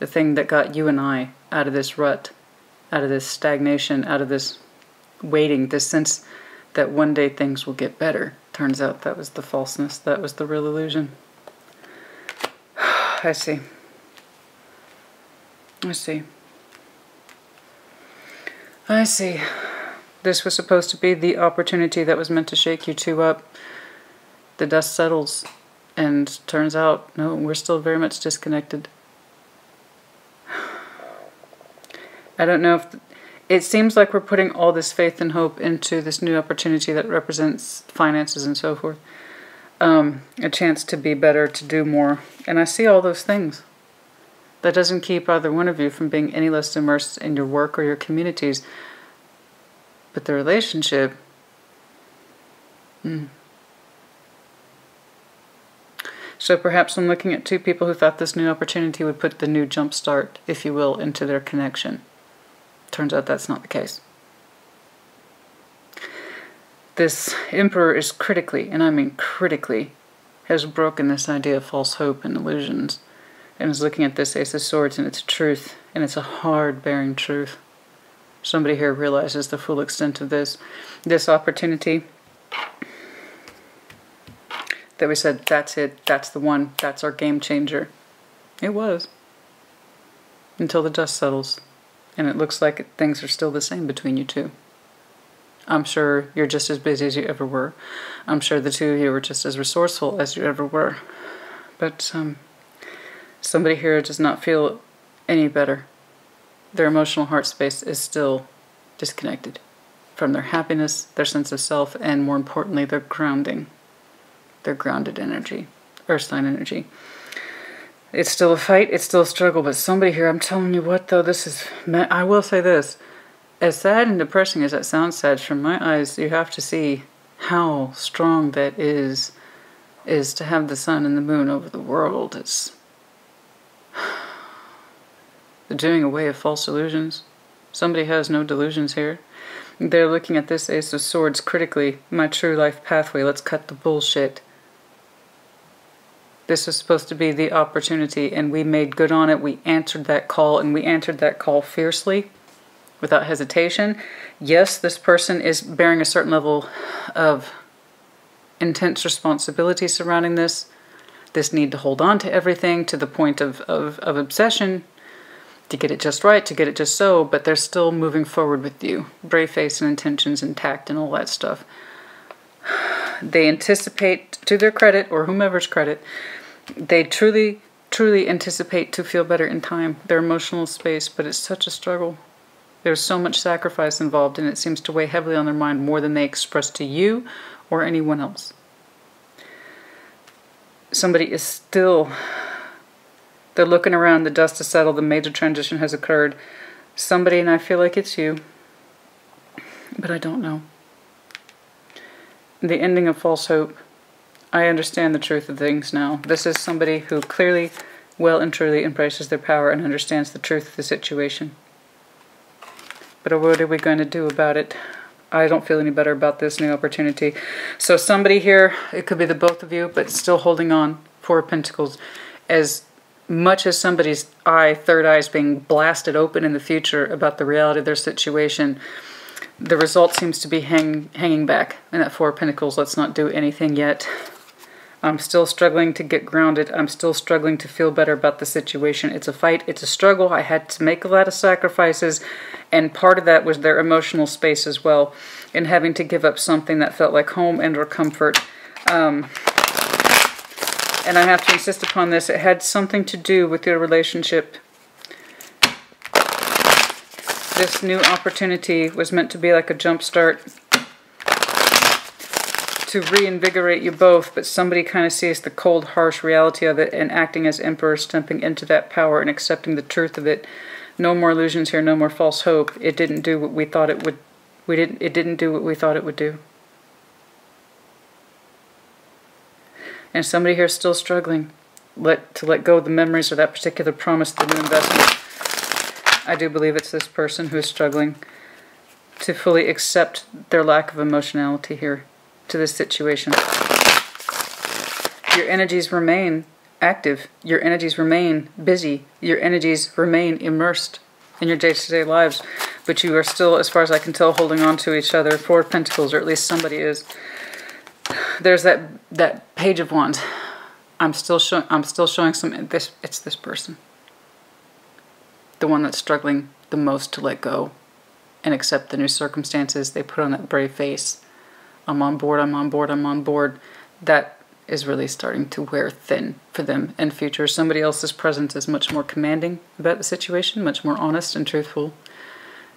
Speaker 1: The thing that got you and I out of this rut, out of this stagnation, out of this waiting, this sense that one day things will get better. Turns out that was the falseness. That was the real illusion. I see. I see. I see. This was supposed to be the opportunity that was meant to shake you two up. The dust settles, and turns out, no, we're still very much disconnected. I don't know if... It seems like we're putting all this faith and hope into this new opportunity that represents finances and so forth. A chance to be better, to do more. And I see all those things. That doesn't keep either one of you from being any less immersed in your work or your communities. But the relationship... So perhaps I'm looking at two people who thought this new opportunity would put the new jump start, if you will, into their connection. Turns out that's not the case. This Emperor is critically, and I mean critically, has broken this idea of false hope and illusions, and is looking at this Ace of Swords, and it's truth, and it's a hard-bearing truth. Somebody here realizes the full extent of this opportunity that we said, that's it, that's the one, that's our game changer. It was. Until the dust settles, and it looks like things are still the same between you two. I'm sure you're just as busy as you ever were. I'm sure the two of you were just as resourceful as you ever were. But somebody here does not feel any better. Their emotional heart space is still disconnected from their happiness, their sense of self, and more importantly, their grounding. Their grounded energy, earth sign energy. It's still a fight, it's still a struggle, but somebody here, I'm telling you what though, I will say this, as sad and depressing as that sounds, Sag, from my eyes, you have to see how strong that is to have the sun and the moon over the world. It's the doing away of false illusions. Somebody has no delusions here. They're looking at this Ace of Swords critically. My true life pathway, let's cut the bullshit. This was supposed to be the opportunity, and we made good on it. We answered that call, and we answered that call fiercely, without hesitation. Yes, this person is bearing a certain level of intense responsibility surrounding this need to hold on to everything to the point of obsession, to get it just right, to get it just so, but they're still moving forward with you. Brave face and intentions intact and all that stuff. They anticipate, to their credit, or whomever's credit, they truly, truly anticipate to feel better in time. Their emotional space, but it's such a struggle. There's so much sacrifice involved, and it seems to weigh heavily on their mind more than they express to you or anyone else. Somebody is still... They're looking around, the dust has settled, the major transition has occurred. Somebody, and I feel like it's you, but I don't know. The ending of false hope. I understand the truth of things now. This is somebody who clearly well and truly embraces their power and understands the truth of the situation. But what are we going to do about it? I don't feel any better about this new opportunity. So somebody here, it could be the both of you, but still holding on. Four of Pentacles. As much as somebody's third eye is being blasted open in the future about the reality of their situation, the result seems to be hanging back. And that Four of Pentacles, let's not do anything yet. I'm still struggling to get grounded. I'm still struggling to feel better about the situation. It's a fight. It's a struggle. I had to make a lot of sacrifices. And part of that was their emotional space as well. And having to give up something that felt like home and or comfort. And I have to insist upon this. It had something to do with your relationship. This new opportunity was meant to be like a jump start to reinvigorate you both, but somebody kind of sees the cold, harsh reality of it and acting as emperor, stepping into that power and accepting the truth of it. No more illusions here, no more false hope. It didn't do what we thought it would. It didn't do what we thought it would do. And somebody here is still struggling to let go of the memories of that particular promise, the new investment. I do believe it's this person who is struggling to fully accept their lack of emotionality here to this situation. Your energies remain active. Your energies remain busy. Your energies remain immersed in your day-to-day lives. But you are still, as far as I can tell, holding on to each other. Four of Pentacles, or at least somebody is. There's that Page of Wands. I'm still showing some. It's this person, the one that's struggling the most to let go and accept the new circumstances. They put on that brave face. I'm on board. I'm on board. I'm on board. That is really starting to wear thin for them in future. Somebody else's presence is much more commanding about the situation, much more honest and truthful.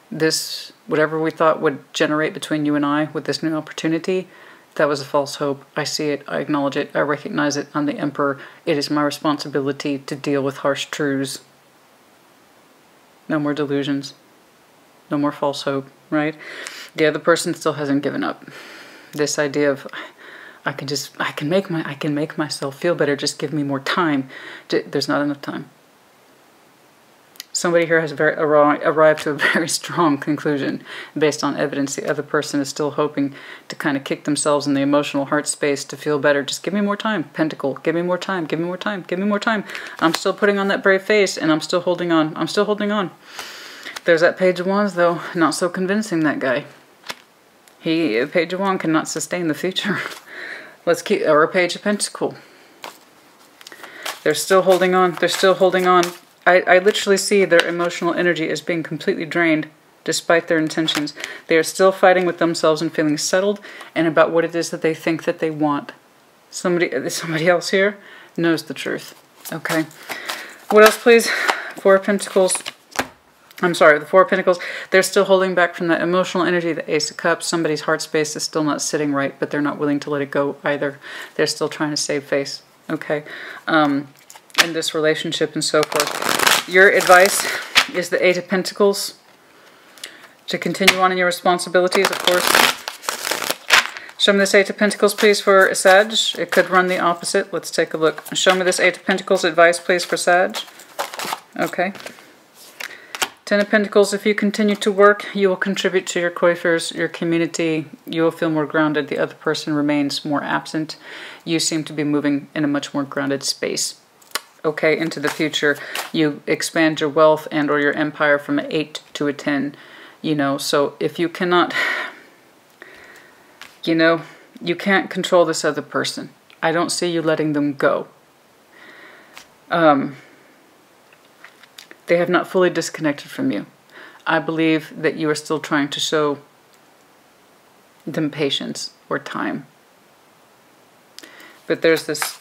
Speaker 1: This, whatever we thought would generate between you and I with this new opportunity, that was a false hope. I see it. I acknowledge it. I recognize it. I'm the emperor. It is my responsibility to deal with harsh truths. No more delusions. No more false hope, right? The other person still hasn't given up. This idea of I can make myself feel better. Just give me more time. There's not enough time. Somebody here has arrived to a very strong conclusion based on evidence. The other person is still hoping to kind of kick themselves in the emotional heart space to feel better. Just give me more time, Pentacle. Give me more time. Give me more time. Give me more time. I'm still putting on that brave face, and I'm still holding on. I'm still holding on. There's that Page of Wands, though. Not so convincing, that guy. Page of Wands cannot sustain the future. Let's keep, or a Page of Pentacle. They're still holding on. They're still holding on. I literally see their emotional energy as being completely drained, despite their intentions. They are still fighting with themselves and feeling settled, and about what it is that they think that they want. Somebody else here knows the truth. Okay. What else, please? Four of Pentacles. I'm sorry, the Four of Pentacles. They're still holding back from that emotional energy, the Ace of Cups. Somebody's heart space is still not sitting right, but they're not willing to let it go either. They're still trying to save face. Okay. In this relationship and so forth. Your advice is the Eight of Pentacles. To continue on in your responsibilities, of course. Show me this Eight of Pentacles, please, for Sag. It could run the opposite. Let's take a look. Show me this Eight of Pentacles advice, please, for Sag. Okay. Ten of Pentacles, if you continue to work, you will contribute to your coiffures, your community. You will feel more grounded. The other person remains more absent. You seem to be moving in a much more grounded space. Okay, into the future, you expand your wealth and or your empire from an 8 to a 10, you know. So if you cannot, you know, you can't control this other person. I don't see you letting them go. They have not fully disconnected from you. I believe that you are still trying to show them patience or time. But there's this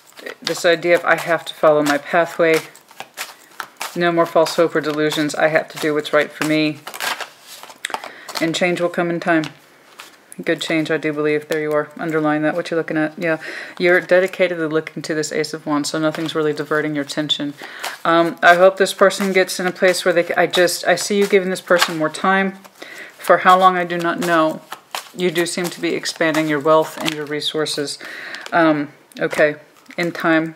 Speaker 1: idea of I have to follow my pathway. No more false hope or delusions. I have to do what's right for me. And change will come in time. Good change, I do believe. There you are. Underline that, what you're looking at. Yeah. You're dedicatedly looking to this Ace of Wands, so nothing's really diverting your attention. I hope this person gets in a place where they... I see you giving this person more time. For how long, I do not know. You do seem to be expanding your wealth and your resources. Okay. In time,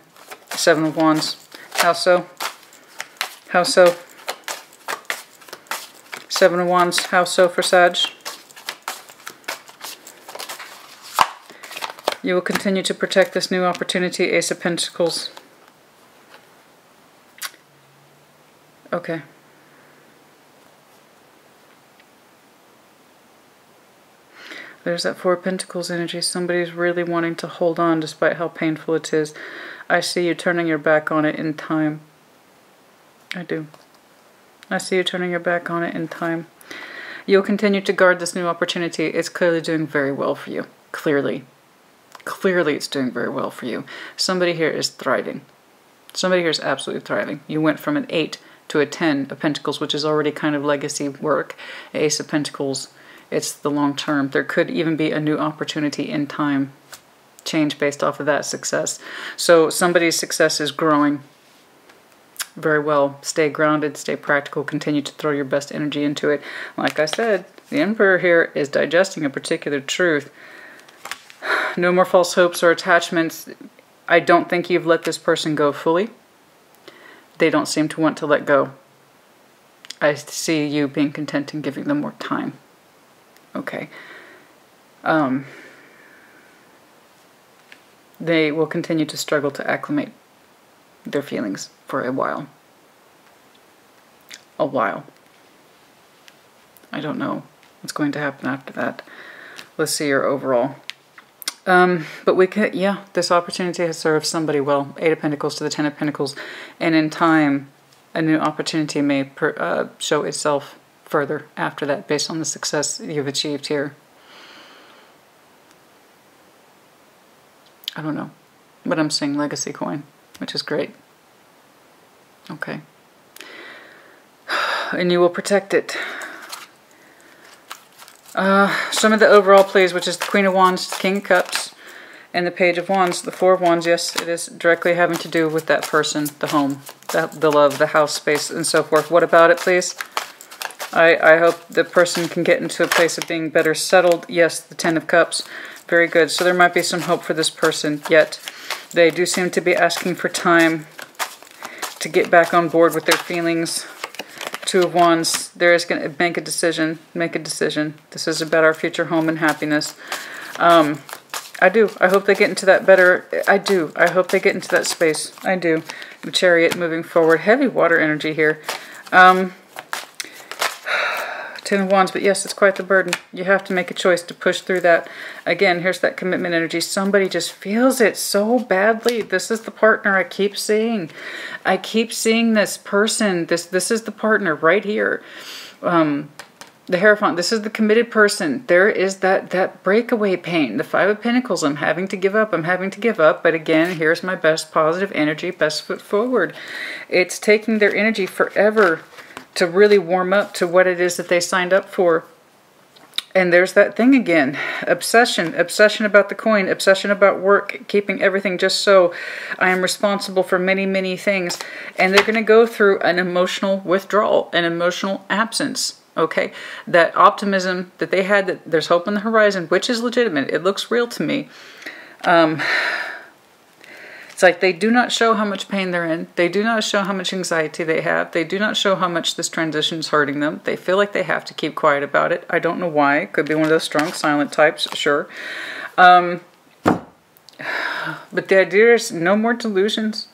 Speaker 1: Seven of Wands. How so? How so? Seven of Wands. How so for Sag? You will continue to protect this new opportunity. Ace of Pentacles. Okay. There's that Four of Pentacles energy. Somebody's really wanting to hold on despite how painful it is. I see you turning your back on it in time. I do. I see you turning your back on it in time. You'll continue to guard this new opportunity. It's clearly doing very well for you. Clearly. Clearly it's doing very well for you. Somebody here is thriving. Somebody here is absolutely thriving. You went from an 8 to a 10 of Pentacles, which is already kind of legacy work. Ace of Pentacles, it's the long term. There could even be a new opportunity in time. Change based off of that success. So somebody's success is growing very well. Stay grounded, stay practical, continue to throw your best energy into it. Like I said, the Emperor here is digesting a particular truth. No more false hopes or attachments. I don't think you've let this person go fully. They don't seem to want to let go. I see you being content and giving them more time. Okay. They will continue to struggle to acclimate their feelings for a while. A while. I don't know what's going to happen after that. Let's see your overall. But we could, yeah, this opportunity has served somebody well. 8 of Pentacles to the 10 of Pentacles. And in time, a new opportunity may show itself further after that based on the success you've achieved here. I don't know. But I'm seeing legacy coin, which is great. Okay. And you will protect it. Some of the overall please, which is the Queen of Wands, King of Cups, and the Page of Wands. The Four of Wands, yes, it is directly having to do with that person, the home, the love, the house space, and so forth. What about it, please? I hope the person can get into a place of being better settled. Yes, the Ten of Cups. Very good. So there might be some hope for this person, yet they do seem to be asking for time to get back on board with their feelings. Two of Wands, there is going to make a decision. Make a decision. This is about our future home and happiness. I do. I hope they get into that better. I do. I hope they get into that space. I do. The Chariot moving forward. Heavy water energy here. Ten of Wands, but yes, it's quite the burden. You have to make a choice to push through that. Again, here's that commitment energy. Somebody just feels it so badly. This is the partner I keep seeing. I keep seeing this person. This is the partner right here. The Hierophant, this is the committed person. There is that breakaway pain. The Five of Pentacles, I'm having to give up. I'm having to give up. But again, here's my best positive energy, best foot forward. It's taking their energy forever to really warm up to what it is that they signed up for. And there's that thing again. Obsession. Obsession about the coin. Obsession about work. Keeping everything just so. I am responsible for many, many things. And they're going to go through an emotional withdrawal. An emotional absence. Okay? That optimism that they had, that there's hope on the horizon, which is legitimate. It looks real to me. It's like they do not show how much pain they're in. They do not show how much anxiety they have. They do not show how much this transition is hurting them. They feel like they have to keep quiet about it. I don't know why. Could be one of those strong silent types, sure. But the idea is no more delusions.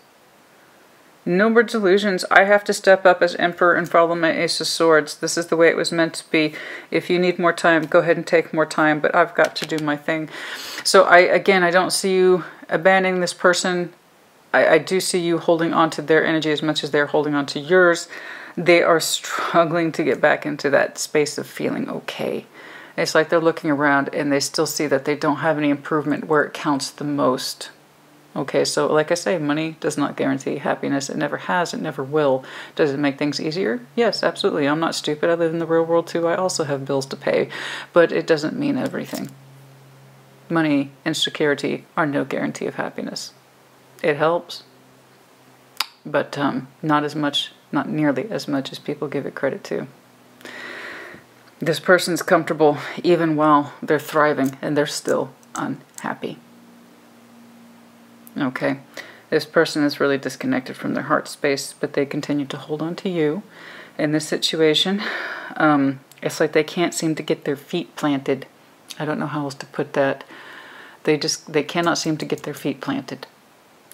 Speaker 1: No more delusions. I have to step up as Emperor and follow my Ace of Swords. This is the way it was meant to be. If you need more time, go ahead and take more time, but I've got to do my thing. So again, I don't see you abandoning this person. I do see you holding on to their energy as much as they're holding on to yours. They are struggling to get back into that space of feeling okay. It's like they're looking around and they still see that they don't have any improvement where it counts the most. Okay, so like I say, money does not guarantee happiness. It never has. It never will. Does it make things easier? Yes, absolutely. I'm not stupid. I live in the real world too. I also have bills to pay. But it doesn't mean everything. Money and security are no guarantee of happiness. It helps. But not as much, not nearly as much as people give it credit to. This person's comfortable even while they're thriving and they're still unhappy. Okay, This person is really disconnected from their heart space, but they continue to hold on to you. In this situation, it's like they can't seem to get their feet planted. I don't know how else to put that. They cannot seem to get their feet planted.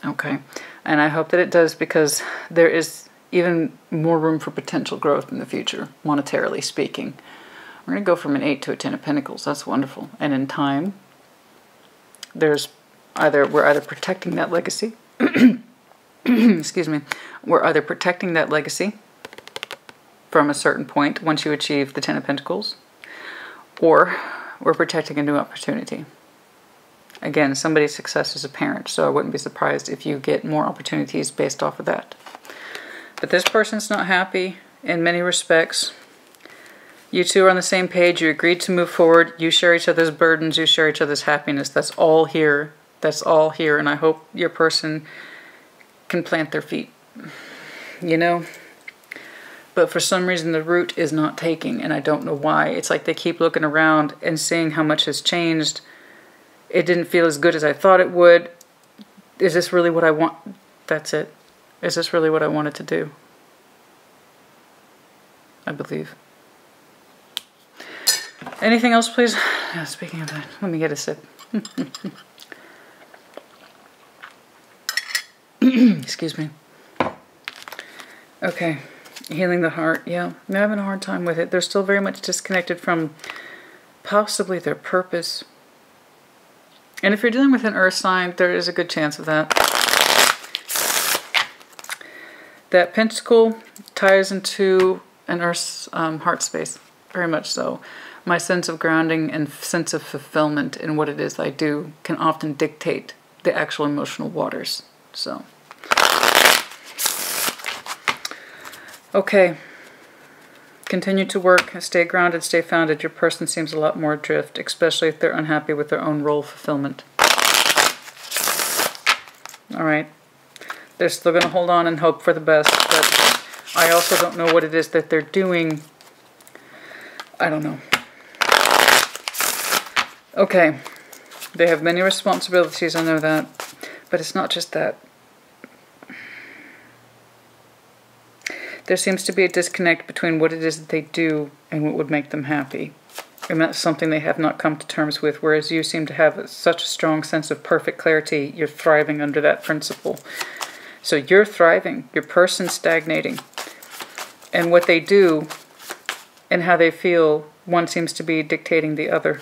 Speaker 1: Okay. And I hope that it does, because there is even more room for potential growth in the future, monetarily speaking. We're going to go from an 8 to a 10 of Pentacles. That's wonderful. And in time, we're either protecting that legacy. Excuse me. We're either protecting that legacy from a certain point once you achieve the 10 of Pentacles, or we're protecting a new opportunity. Again, somebody's success is apparent, so I wouldn't be surprised if you get more opportunities based off of that. But this person's not happy in many respects. You two are on the same page. You agreed to move forward. You share each other's burdens. You share each other's happiness. That's all here. That's all here. And I hope your person can plant their feet. You know? But for some reason the root is not taking, and I don't know why. It's like they keep looking around and seeing how much has changed. It didn't feel as good as I thought it would. Is this really what I want? That's it. Is this really what I wanted to do? I believe. Anything else, please? Speaking of that, let me get a sip. Excuse me. Okay. Healing the heart. Yeah, they're having a hard time with it. They're still very much disconnected from possibly their purpose. And if you're dealing with an earth sign, there is a good chance of that. That pentacle ties into an earth's heart space. Very much so. My sense of grounding and sense of fulfillment in what it is I do can often dictate the actual emotional waters. So, okay. Continue to work. Stay grounded, stay founded. Your person seems a lot more adrift, especially if they're unhappy with their own role fulfillment. Alright. They're still going to hold on and hope for the best, but I also don't know what it is that they're doing. I don't know. Okay. They have many responsibilities, I know that. But it's not just that. There seems to be a disconnect between what it is that they do and what would make them happy. And that's something they have not come to terms with, whereas you seem to have such a strong sense of perfect clarity. You're thriving under that principle. So you're thriving. Your person's stagnating. And what they do and how they feel, one seems to be dictating the other.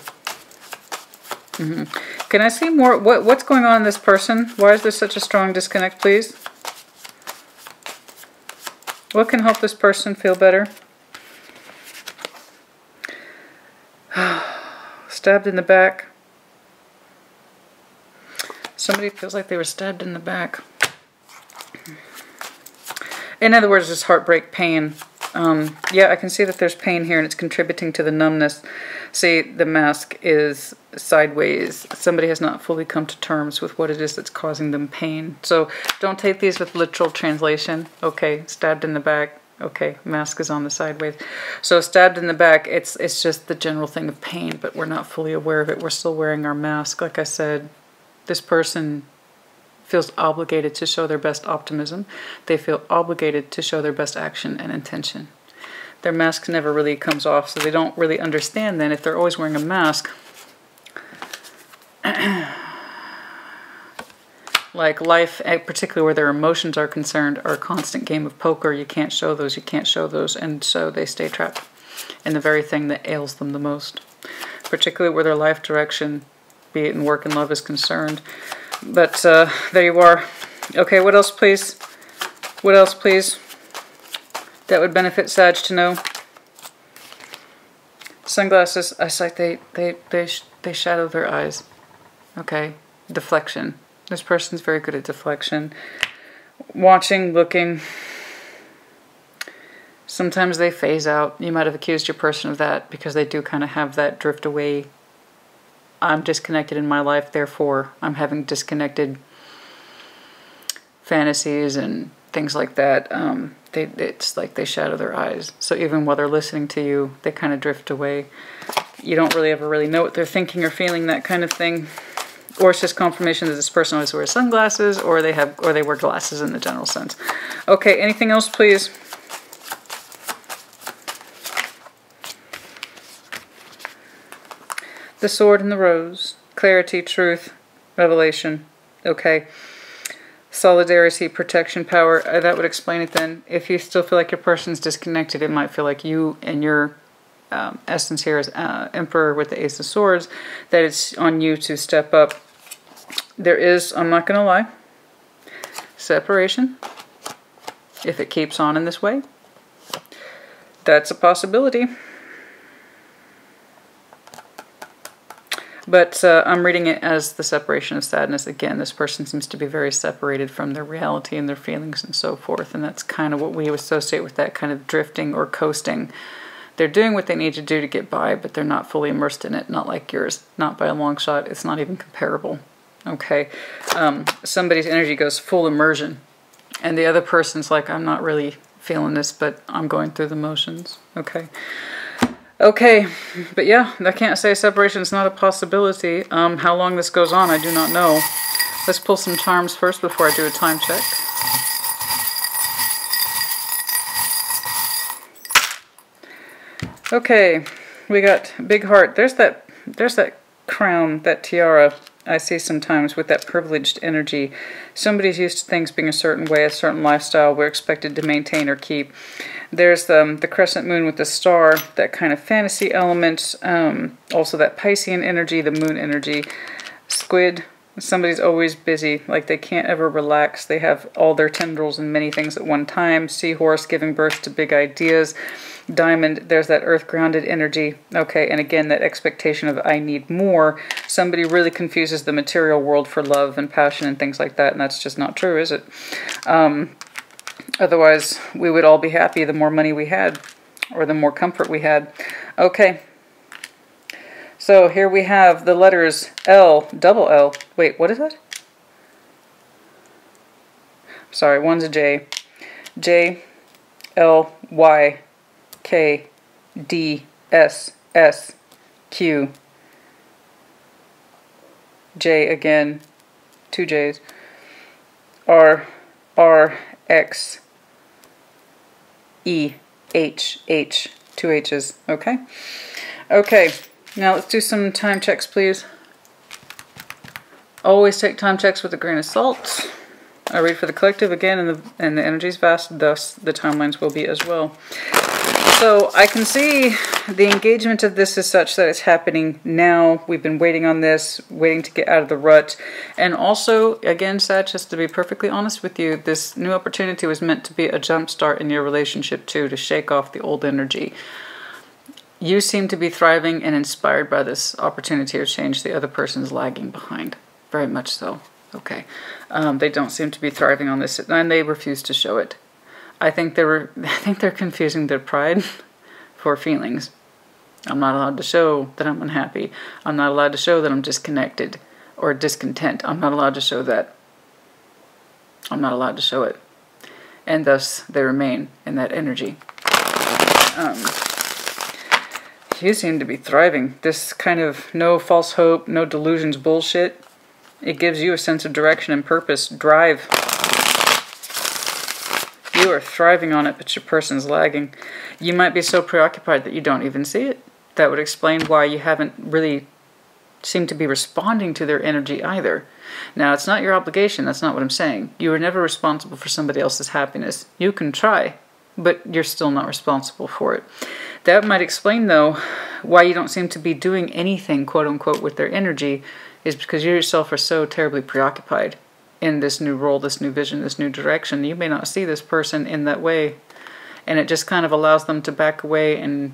Speaker 1: Can I see more? What's going on in this person? Why is there such a strong disconnect, please? What can help this person feel better? Stabbed in the back. Somebody feels like they were stabbed in the back. In other words, it's heartbreak, pain. Yeah, I can see that there's pain here and it's contributing to the numbness. See, the mask is sideways. Somebody has not fully come to terms with what it is that's causing them pain. So don't take these with literal translation. Okay, stabbed in the back. Okay, mask is on the sideways. So stabbed in the back, it's just the general thing of pain, but we're not fully aware of it. We're still wearing our mask. Like I said, this person feels obligated to show their best optimism. They feel obligated to show their best action and intention. Their mask never really comes off, so they don't really understand then if they're always wearing a mask. Like life, particularly where their emotions are concerned, are a constant game of poker. You can't show those, you can't show those, and so they stay trapped in the very thing that ails them the most. Particularly where their life direction, be it in work and love, is concerned. But there you are. Okay, what else, please? What else, please? That would benefit Sag to know. Sunglasses. It's like they shadow their eyes. Okay, deflection. This person's very good at deflection. Watching, looking. Sometimes they phase out. You might have accused your person of that because they do kind of have that drift away. I'm disconnected in my life, therefore I'm having disconnected fantasies and things like that. It's like they shadow their eyes. So even while they're listening to you, they kind of drift away. You don't really ever really know what they're thinking or feeling, that kind of thing. Or it's just confirmation that this person always wears sunglasses, or they wear glasses in the general sense. Okay, anything else, please? The Sword and the Rose. Clarity, truth, revelation. Okay. Solidarity, protection, power. That would explain it then. If you still feel like your person's disconnected, it might feel like you and your essence here is Emperor with the Ace of Swords, that it's on you to step up. There is, I'm not going to lie, separation. If it keeps on in this way, that's a possibility. But I'm reading it as the separation of sadness. Again, this person seems to be very separated from their reality and their feelings and so forth. And that's kind of what we associate with that kind of drifting or coasting. They're doing what they need to do to get by, but they're not fully immersed in it. Not like yours. Not by a long shot. It's not even comparable. Okay. Somebody's energy goes full immersion. And the other person's like, I'm not really feeling this, but I'm going through the motions. Okay. Okay, but yeah, I can't say separation is not a possibility. How long this goes on, I do not know. Let's pull some charms first before I do a time check. Okay, we got big heart. There's that crown, that tiara I see sometimes with that privileged energy. Somebody's used to things being a certain way, a certain lifestyle we're expected to maintain or keep. There's the crescent moon with the star, that kind of fantasy element. Also that Piscean energy, the moon energy. Squid, somebody's always busy, like they can't ever relax. They have all their tendrils in many things at one time. Seahorse, giving birth to big ideas. Diamond, there's that earth-grounded energy. Okay, and again, that expectation of I need more. Somebody really confuses the material world for love and passion and things like that, and that's just not true, is it? Otherwise, we would all be happy the more money we had, or the more comfort we had. Okay. So here we have the letters L, double L. Wait, what is that? Sorry, one's a J. J, L, Y, K, D, S, S, Q, J again, two J's, R, R, X, E, H, H, two H's, okay? Okay, now let's do some time checks, please. Always take time checks with a grain of salt. I read for the collective again, and the energy is vast, thus the timelines will be as well. So I can see the engagement of this is such that it's happening now. We've been waiting on this, waiting to get out of the rut. And also, again, Sag, just to be perfectly honest with you, this new opportunity was meant to be a jump start in your relationship too, to shake off the old energy. You seem to be thriving and inspired by this opportunity or change. The other person's lagging behind, very much so. Okay, they don't seem to be thriving on this, and they refuse to show it. I think they're confusing their pride for feelings. I'm not allowed to show that I'm unhappy. I'm not allowed to show that I'm disconnected or discontent. I'm not allowed to show that. I'm not allowed to show it. And thus they remain in that energy. You seem to be thriving. This kind of no false hope, no delusions bullshit. It gives you a sense of direction and purpose, drive. You are thriving on it, but your person's lagging. You might be so preoccupied that you don't even see it. That would explain why you haven't really seemed to be responding to their energy either. Now, it's not your obligation. That's not what I'm saying. You are never responsible for somebody else's happiness. You can try, but you're still not responsible for it. That might explain, though, why you don't seem to be doing anything, quote-unquote, with their energy, is because you yourself are so terribly preoccupied in this new role, this new vision, this new direction. You may not see this person in that way, and it just kind of allows them to back away and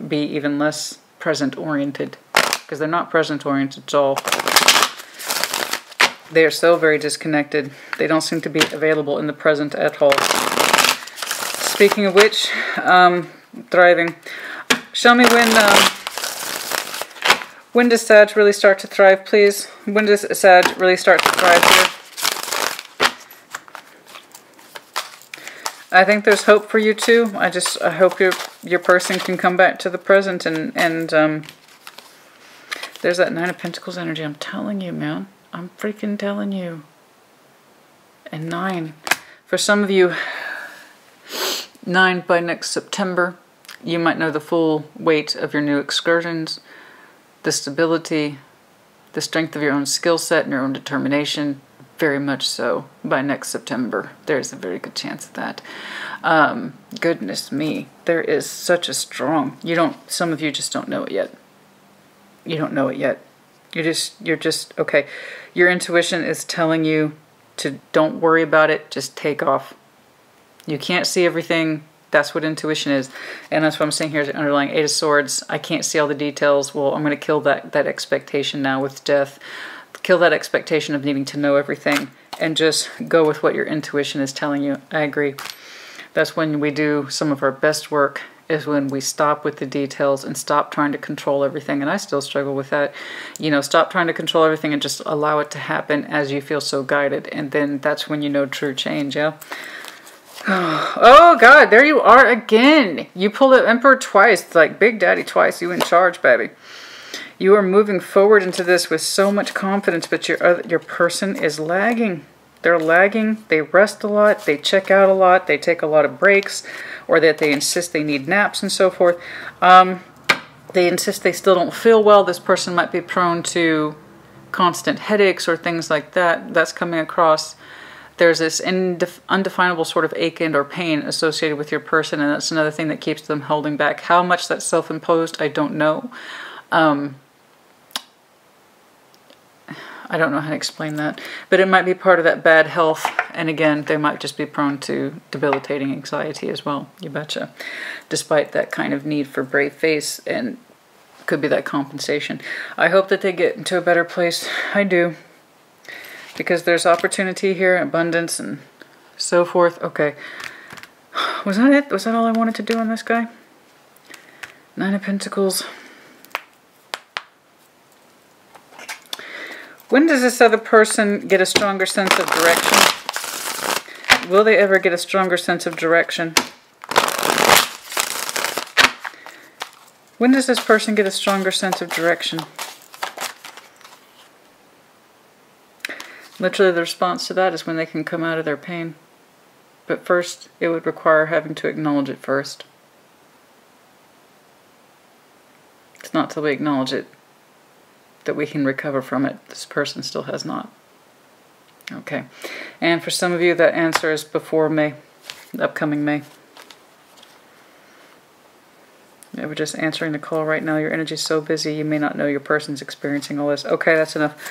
Speaker 1: be even less present-oriented, because they're not present-oriented at all. They are so very disconnected. They don't seem to be available in the present at all. Speaking of which, thriving. Show me when does Sag really start to thrive, please? When does Sag really start to thrive here? I think there's hope for you too. I hope your person can come back to the present and There's that Nine of Pentacles energy. I'm telling you, man. I'm freaking telling you. And 9. For some of you, 9 by next September. You might know the full weight of your new excursions, the stability, the strength of your own skill set and your own determination. Very much so by next September. There's a very good chance of that. Goodness me. There is such a strong... Some of you just don't know it yet. You don't know it yet. You're just, okay. Your intuition is telling you to don't worry about it. Just take off. You can't see everything. That's what intuition is. And that's what I'm saying here is the underlying 8 of Swords. I can't see all the details. Well, I'm going to kill that expectation now with death. Kill that expectation of needing to know everything and just go with what your intuition is telling you. I agree. That's when we do some of our best work, is when we stop with the details and stop trying to control everything. And I still struggle with that. You know, stop trying to control everything and just allow it to happen as you feel so guided. And then that's when you know true change, yeah? Oh, God, there you are again. You pulled the Emperor twice. It's like Big Daddy twice. You in charge, baby. You are moving forward into this with so much confidence, but your person is lagging. They're lagging. They rest a lot. They check out a lot. They take a lot of breaks, or that they insist they need naps and so forth. They insist they still don't feel well. This person might be prone to constant headaches or things like that. That's coming across. There's this undefinable sort of ache and or pain associated with your person, and that's another thing that keeps them holding back. How much that's self-imposed, I don't know. I don't know how to explain that, but it might be part of that bad health. And again, they might just be prone to debilitating anxiety as well. You betcha. Despite that kind of need for brave face, and could be that compensation. I hope that they get into a better place. I do. Because there's opportunity here, abundance, and so forth. Okay. Was that it? Was that all I wanted to do on this guy? 9 of Pentacles. When does this other person get a stronger sense of direction? Will they ever get a stronger sense of direction? When does this person get a stronger sense of direction? Literally, the response to that is when they can come out of their pain. But first, it would require having to acknowledge it first. It's not till we acknowledge it that we can recover from it. This person still has not. Okay. And for some of you, that answer is before May, upcoming May. Yeah, we're just answering the call right now. Your energy is so busy, you may not know your person's experiencing all this. Okay, that's enough.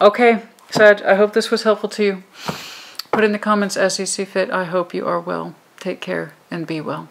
Speaker 1: Okay, Sag, I hope this was helpful to you. Put in the comments as you see fit. I hope you are well. Take care and be well.